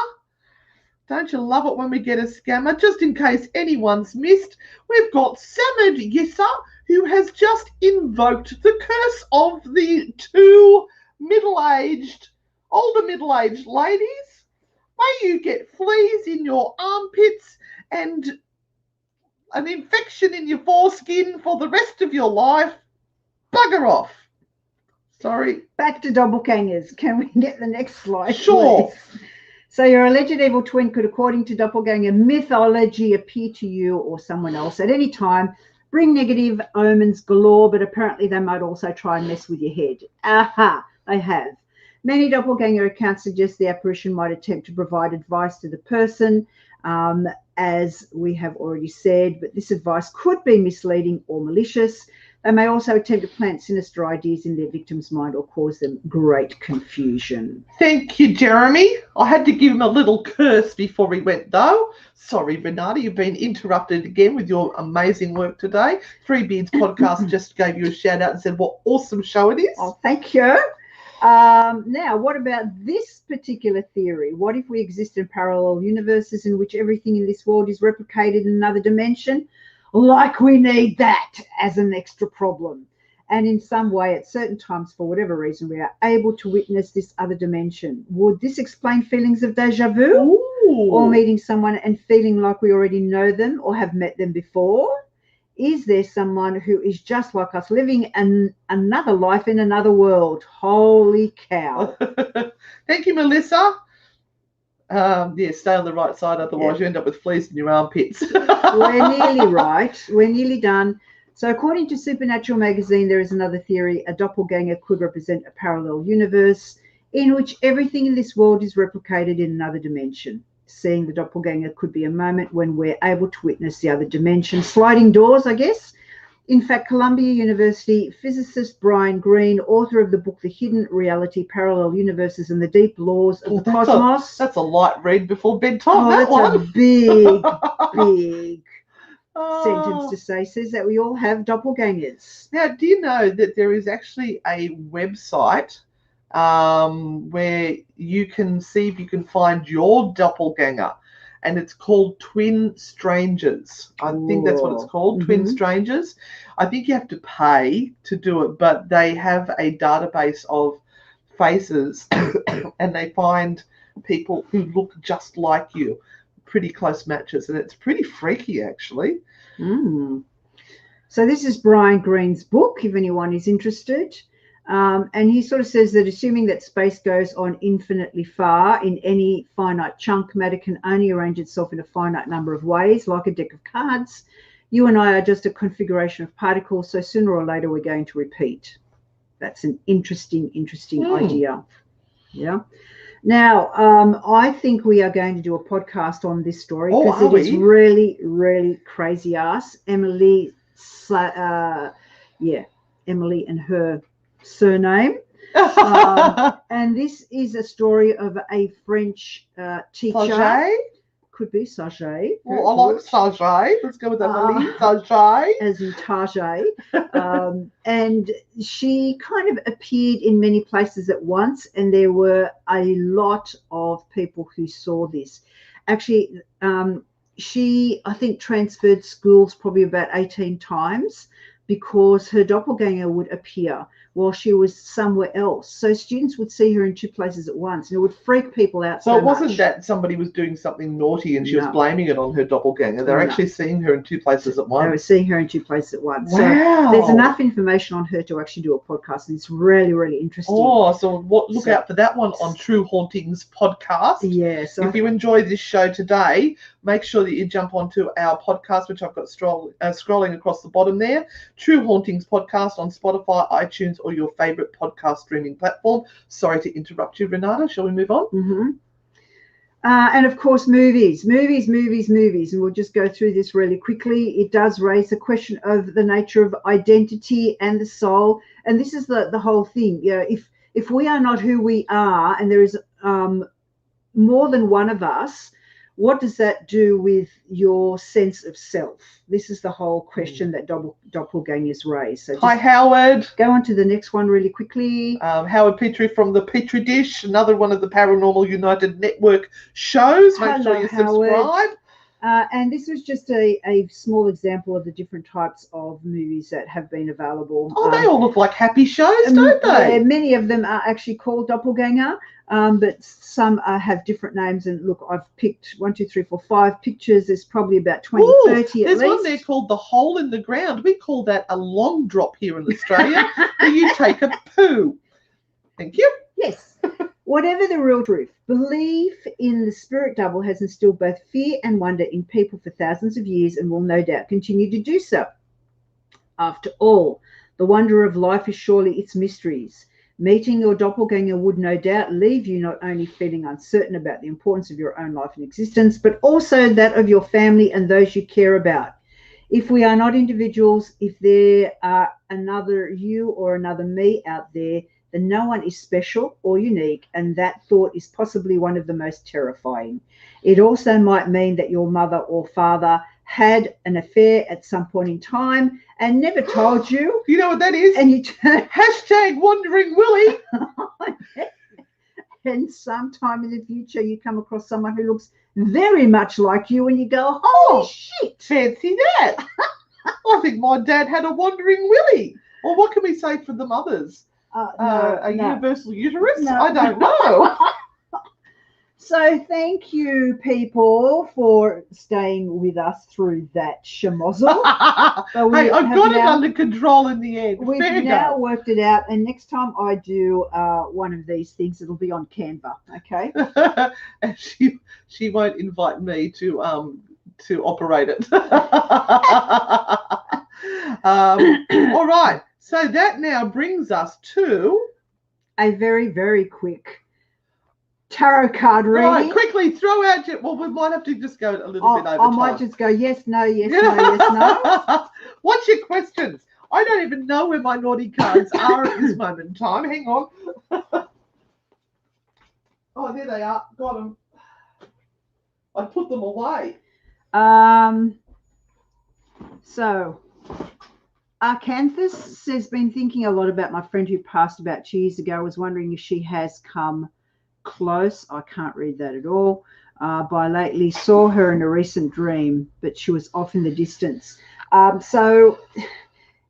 Don't you love it when we get a scammer? Just in case anyone's missed, we've got Samad Yissa, who has just invoked the curse of the two older middle-aged ladies. May you get fleas in your armpits and an infection in your foreskin for the rest of your life. Bugger off. Sorry. Back to doppelgangers. Can we get the next slide? Sure. Please? So your alleged evil twin could, according to doppelganger mythology, appear to you or someone else at any time, bring negative omens galore, but apparently they might also try and mess with your head. Aha, they have. Many doppelganger accounts suggest the apparition might attempt to provide advice to the person, as we have already said, but this advice could be misleading or malicious. They may also attempt to plant sinister ideas in their victim's mind or cause them great confusion. Thank you, Jeremy. I had to give him a little curse before he went, though. Sorry, Renata, you've been interrupted again with your amazing work today. Three Beards Podcast just gave you a shout out and said what awesome show it is. Oh, thank you. Now, what about this particular theory? What if we exist in parallel universes in which everything in this world is replicated in another dimension? Like we need that as an extra problem. And in some way, at certain times, for whatever reason, we are able to witness this other dimension. Would this explain feelings of deja vu? Ooh. Or meeting someone and feeling like we already know them or have met them before? Is there someone who is just like us, living another life in another world? Holy cow. Thank you, Melissa. Stay on the right side, otherwise you end up with fleas in your armpits. We're nearly right. We're nearly done. So according to Supernatural magazine, there is another theory. A doppelganger could represent a parallel universe in which everything in this world is replicated in another dimension. Seeing the doppelganger could be a moment when we're able to witness the other dimension. Sliding doors, I guess. In fact, Columbia University physicist Brian Greene, author of the book The Hidden Reality, Parallel Universes and the Deep Laws of the Cosmos. That's a light read before bedtime, that's one. A big, big sentence to say. Says that we all have doppelgangers. Now, do you know that there is actually a website where you can see if you can find your doppelganger, and it's called Twin Strangers. I think that's what it's called, Twin Strangers. I think you have to pay to do it, but they have a database of faces and they find people who look just like you, pretty close matches, and it's pretty freaky actually. So this is Brian Greene's book, if anyone is interested. And he sort of says that assuming that space goes on infinitely far in any finite chunk, matter can only arrange itself in a finite number of ways, like a deck of cards. You and I are just a configuration of particles, so sooner or later we're going to repeat. That's an interesting idea. Yeah. Now, I think we are going to do a podcast on this story because it is really, really crazy ass. Emily and her surname. And this is a story of a French teacher. Sajay? Could be Sajay. Well, I like Sajay. Let's go with Emily. Sajay. As in Tajay. And she kind of appeared in many places at once, and there were a lot of people who saw this. Actually, she, I think, transferred schools probably about 18 times because her doppelganger would appear while she was somewhere else. So students would see her in two places at once, and it would freak people out so it wasn't much. that somebody was doing something naughty and she was blaming it on her doppelganger. They're actually seeing her in two places at once. They were seeing her in two places at once. Wow. So there's enough information on her to actually do a podcast, and it's really, really interesting. Oh, so look out for that one on True Hauntings podcast. Yeah. So if you enjoy this show today, make sure that you jump onto our podcast, which I've got scrolling across the bottom there. True Hauntings podcast on Spotify, iTunes, or your favorite podcast streaming platform. Sorry to interrupt you, Renata. Shall we move on? Mm-hmm. And of course, movies. And we'll just go through this really quickly. It does raise the question of the nature of identity and the soul. And this is the whole thing. You know, if we are not who we are, and there is more than one of us, what does that do with your sense of self? This is the whole question that doppelgangers raise. So hi, Howard. Go on to the next one really quickly. Howard Petrie from the Petrie Dish, another one of the Paranormal United Network shows. Make sure you subscribe. And this was just a small example of the different types of movies that have been available. Oh, they all look like happy shows, don't they? Yeah, many of them are actually called Doppelganger, but some have different names. And look, I've picked 1, 2, 3, 4, 5 pictures. There's probably about 20, 30 at least. There's one there called The Hole in the Ground. We call that a long drop here in Australia, where you take a poo. Thank you. Yes. Whatever the real truth, belief in the spirit double has instilled both fear and wonder in people for thousands of years and will no doubt continue to do so. After all, the wonder of life is surely its mysteries. Meeting your doppelganger would no doubt leave you not only feeling uncertain about the importance of your own life and existence, but also that of your family and those you care about. If we are not individuals, if there are another you or another me out there, then no one is special or unique, and that thought is possibly one of the most terrifying. It also might mean that your mother or father had an affair at some point in time and never told you. You know what that is? And you turn hashtag Wandering Willie. And sometime in the future you come across someone who looks very much like you and you go, holy shit. Fancy that. I think my dad had a Wandering Willie. Or what can we say for the mothers? Universal uterus? No. I don't know. So thank you, people, for staying with us through that schmozzle. Hey, I've got it under control in the end. We've now worked it out, and next time I do one of these things, it'll be on Canva, okay? And she won't invite me to operate it. All right. So that now brings us to a very, very quick tarot card reading. Right, quickly throw out your... Well, we might have to just go a little bit over time. I might just go yes, no, yes, no, yes, no. What's your questions? I don't even know where my naughty cards are at this moment in time. Hang on. Oh, there they are. Got them. I put them away. So... Arcanthus has been thinking a lot about my friend who passed about 2 years ago. I was wondering if she has come close. I can't read that at all. By lately saw her in a recent dream, but she was off in the distance. So,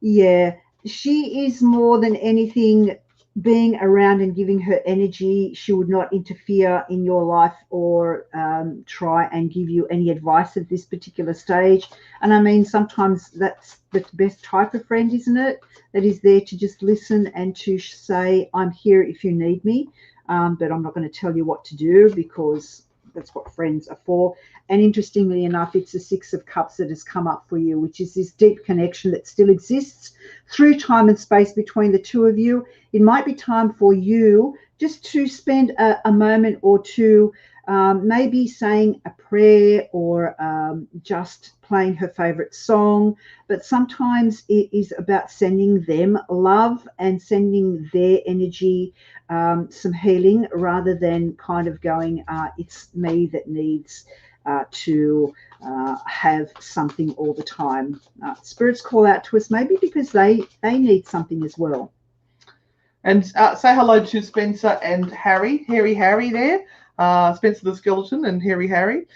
yeah, she is more than anything being around and giving her energy. She would not interfere in your life or try and give you any advice at this particular stage. And I mean, sometimes that's the best type of friend, isn't it? That is there to just listen and to say, I'm here if you need me, but I'm not going to tell you what to do because that's what friends are for. And interestingly enough, it's the Six of Cups that has come up for you, which is this deep connection that still exists through time and space between the two of you. It might be time for you just to spend a moment or two, maybe saying a prayer or just playing her favorite song. But sometimes it is about sending them love and sending their energy some healing, rather than kind of going, it's me that needs to have something all the time. Spirits call out to us maybe because they need something as well. And say hello to Spencer and Harry there. Spencer the skeleton and Harry.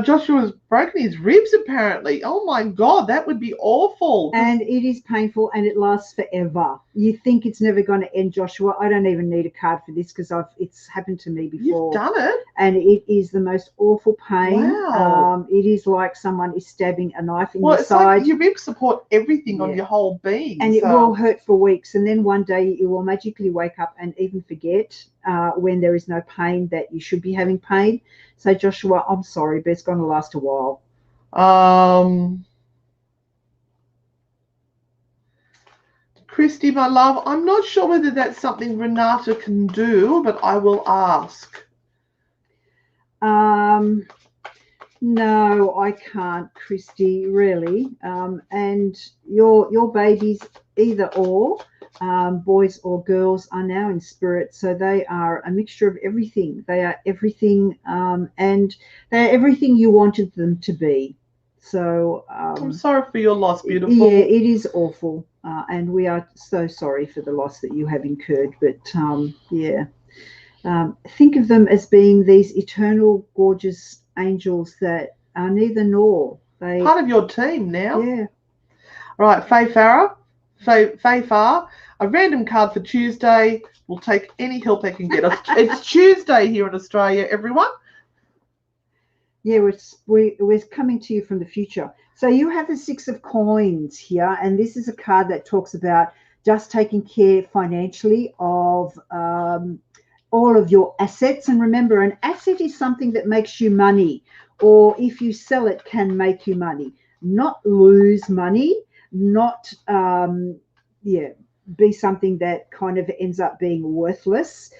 Joshua's broken his ribs apparently. Oh my God, that would be awful. And it is painful and it lasts forever. You think it's never going to end, Joshua. I don't even need a card for this because it's happened to me before. You've done it. And it is the most awful pain. Wow. It is like someone is stabbing a knife in well, your it's side. like your ribs support everything on your whole being. And it will hurt for weeks. And then one day you will magically wake up and even forget when there is no pain that you should be having pain. So, Joshua, I'm sorry, but it's going to last a while. Christy, my love, I'm not sure whether that's something Renata can do, but I will ask. No, I can't, Christy, really. And your babies, either or, boys or girls, are now in spirit. So they are a mixture of everything. They are everything, and they are everything you wanted them to be. So I'm sorry for your loss, beautiful. Yeah, it is awful. And we are so sorry for the loss that you have incurred. But think of them as being these eternal, gorgeous angels that are neither nor. They part of your team now. Yeah. Right, Faye Farah, a random card for Tuesday. We'll take any help they can get us. It's Tuesday here in Australia, everyone. Yeah, we're coming to you from the future. So you have the Six of Coins here, and this is a card that talks about just taking care financially of all of your assets. And remember, an asset is something that makes you money, or if you sell it, can make you money. Not lose money, not be something that kind of ends up being worthless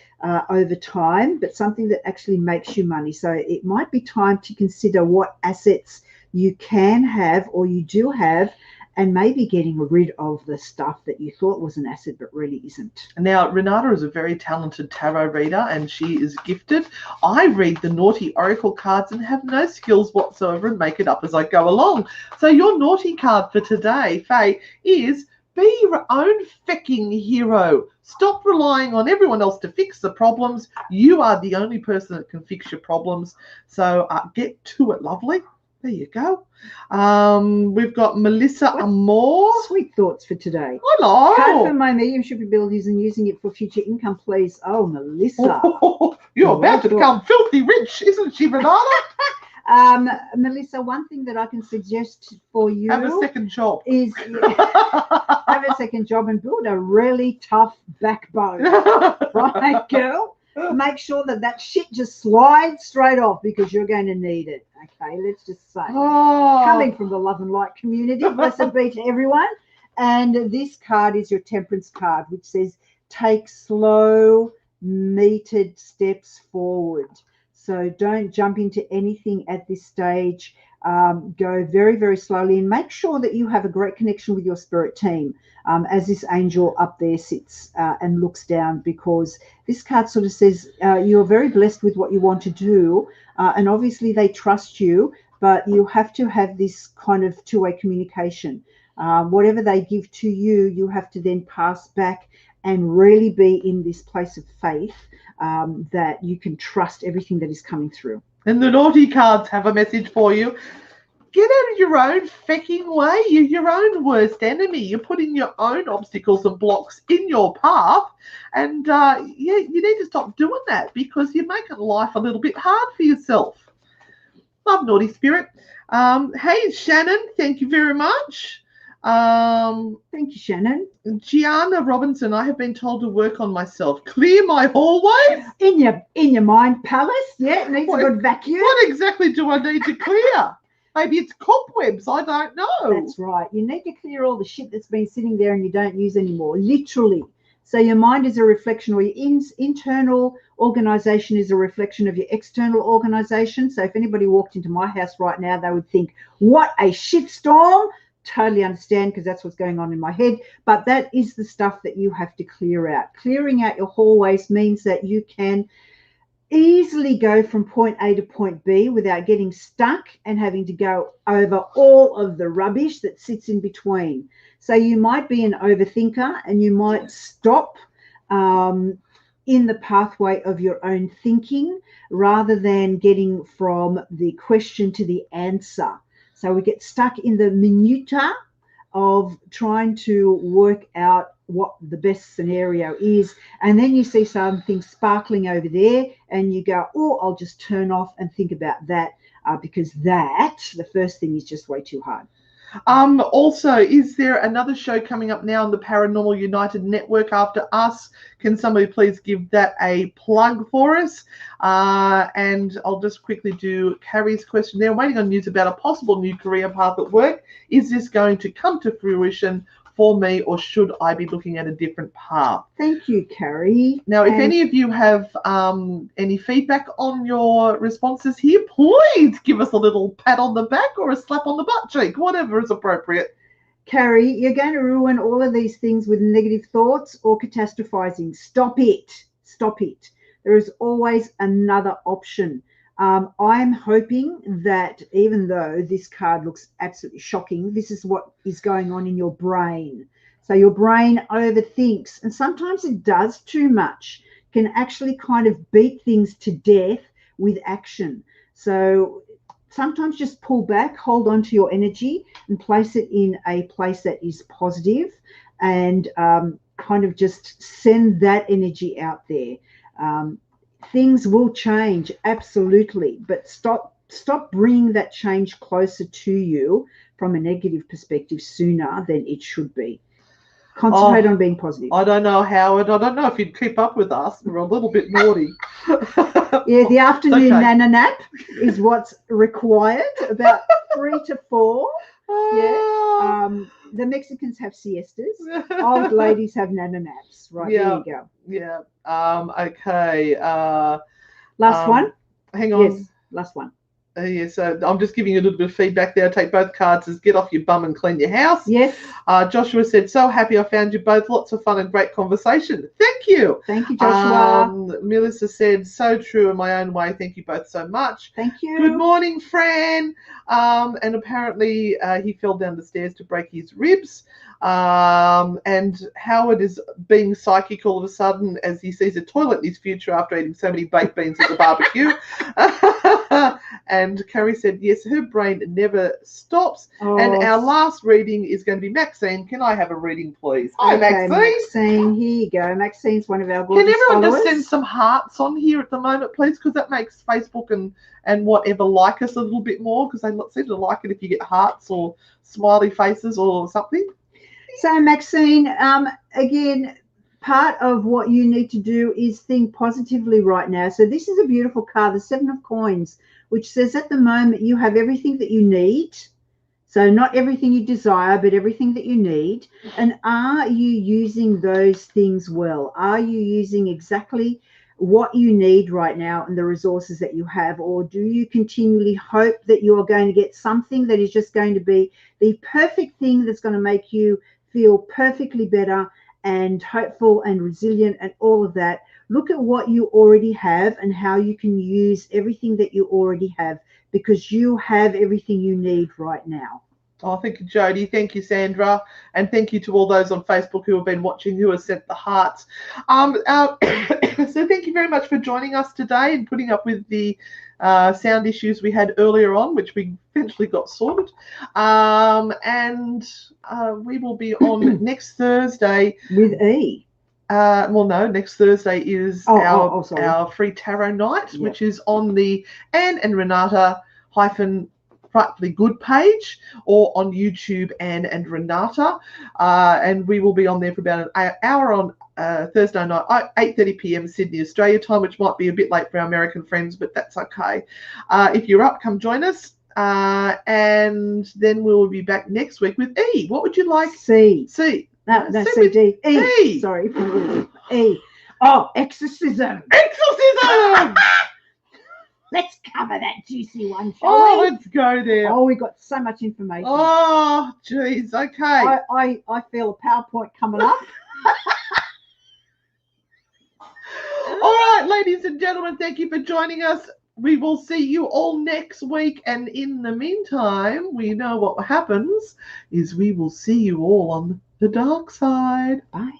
over time, but something that actually makes you money. So it might be time to consider what assets you can have or you do have, and maybe getting rid of the stuff that you thought was an asset but really isn't. Now, Renata is a very talented tarot reader and she is gifted. I read the naughty oracle cards and have no skills whatsoever and make it up as I go along. So your naughty card for today, Faye, is be your own fecking hero. Stop relying on everyone else to fix the problems. You are the only person that can fix your problems. So get to it, lovely. There you go. We've got Melissa Amore. Sweet thoughts for today. Hello. Card for my mediumship abilities and using it for future income, please. Oh, Melissa. You're about to become filthy rich, isn't she, Renata? Melissa, one thing that I can suggest for you have a second job. Is have a second job and build a really tough backbone. Right, girl? Make sure that shit just slides straight off, because you're going to need it. Okay, let's just say. Coming from the love and light community, blessed be to everyone. And this card is your temperance card, which says take slow, metered steps forward. So don't jump into anything at this stage. Go very, very slowly, and make sure that you have a great connection with your spirit team as this angel up there sits and looks down, because this card sort of says you're very blessed with what you want to do, and obviously they trust you, but you have to have this kind of two-way communication. Whatever they give to you, you have to then pass back and really be in this place of faith that you can trust everything that is coming through. And the naughty cards have a message for you. Get out of your own fecking way. You're your own worst enemy. You're putting your own obstacles and blocks in your path. And you need to stop doing that, because you're making life a little bit hard for yourself. Love, naughty spirit. Hey, Shannon, thank you very much. Thank you, Shannon. Gianna Robinson, I have been told to work on myself. Clear my hallways? In your mind palace, yeah, it needs a good vacuum. What exactly do I need to clear? Maybe it's cobwebs, I don't know. That's right. You need to clear all the shit that's been sitting there and you don't use anymore, literally. So your mind is a reflection, or your internal organization is a reflection of your external organization. So if anybody walked into my house right now, they would think, what a shitstorm. Totally understand, because that's what's going on in my head. But that is the stuff that you have to clear out. Clearing out your hallways means that you can easily go from point A to point B without getting stuck and having to go over all of the rubbish that sits in between. So you might be an overthinker and you might stop in the pathway of your own thinking rather than getting from the question to the answer. So we get stuck in the minutia of trying to work out what the best scenario is, and then you see something sparkling over there and you go, oh, I'll just turn off and think about that, because the first thing is just way too hard. Also, is there another show coming up now on the Paranormal United Network after us? Can somebody please give that a plug for us? And I'll just quickly do Carrie's question there. Waiting on news about a possible new career path at work. Is this going to come to fruition for me, or should I be looking at a different path? Thank you, Carrie. Now, if any of you have any feedback on your responses here, please give us a little pat on the back or a slap on the butt cheek, whatever is appropriate. Carrie, you're going to ruin all of these things with negative thoughts or catastrophizing. Stop it. Stop it. There is always another option. I'm hoping that even though this card looks absolutely shocking, this is what is going on in your brain. So your brain overthinks, and sometimes it does too much, can actually kind of beat things to death with action. So sometimes just pull back, hold on to your energy and place it in a place that is positive, and kind of just send that energy out there. Things will change, absolutely, but stop bringing that change closer to you from a negative perspective sooner than it should be. Concentrate on being positive. I don't know, Howard. I don't know if you'd keep up with us. We're a little bit naughty. Yeah, the afternoon nana nap is what's required, about 3 to 4. Yeah. The Mexicans have siestas. Old ladies have nana naps. Right, there you go. Yeah. Okay. Last one? Hang on. Yes, last one. So I'm just giving you a little bit of feedback there. Take both cards as get off your bum and clean your house. Yes. Joshua said, so happy I found you both. Lots of fun and great conversation. Thank you. Thank you, Joshua. Melissa said, so true in my own way. Thank you both so much. Thank you. Good morning, Fran. And apparently he fell down the stairs to break his ribs. And Howard is being psychic all of a sudden as he sees a toilet in his future after eating so many baked beans at the barbecue. And Carrie said, yes, her brain never stops. And our last reading is going to be Maxine. Can I have a reading, please? Hi, Maxine. Maxine, here you go. Maxine's one of our gorgeous Can everyone followers. just send some hearts on here at the moment, please? Because that makes Facebook and whatever like us a little bit more, because they seem to like it if you get hearts or smiley faces or something. So, Maxine, again, part of what you need to do is think positively right now. So this is a beautiful card, the 7 of Coins, which says at the moment you have everything that you need. So not everything you desire, but everything that you need. And are you using those things well? Are you using exactly what you need right now and the resources that you have? Or do you continually hope that you are going to get something that is just going to be the perfect thing that's going to make you feel perfectly better and hopeful and resilient and all of that? Look at what you already have and how you can use everything that you already have, because you have everything you need right now. Oh, thank you, Jody. Thank you, Sandra. And thank you to all those on Facebook who have been watching, who have sent the hearts. So thank you very much for joining us today and putting up with the sound issues we had earlier on, which we eventually got sorted. And we will be on next Thursday. With E. Well, no, next Thursday is our free tarot night, which is on the Anne and Renata Frightfully Good page, or on YouTube, Anne and Renata. And we will be on there for about an hour on Thursday night, 8:30 p.m. Sydney, Australia time, which might be a bit late for our American friends, but that's okay. If you're up, come join us. And then we'll be back next week with E. What would you like? C. No, C, D. E. E. Sorry. E. Oh, exorcism. Exorcism! Let's cover that juicy one, shall Oh, we? let's go there. Oh, we got so much information. Oh, geez. Okay. I feel a PowerPoint coming up. All right, ladies and gentlemen, thank you for joining us. We will see you all next week. And in the meantime, we know what happens is we will see you all on the dark side. Bye.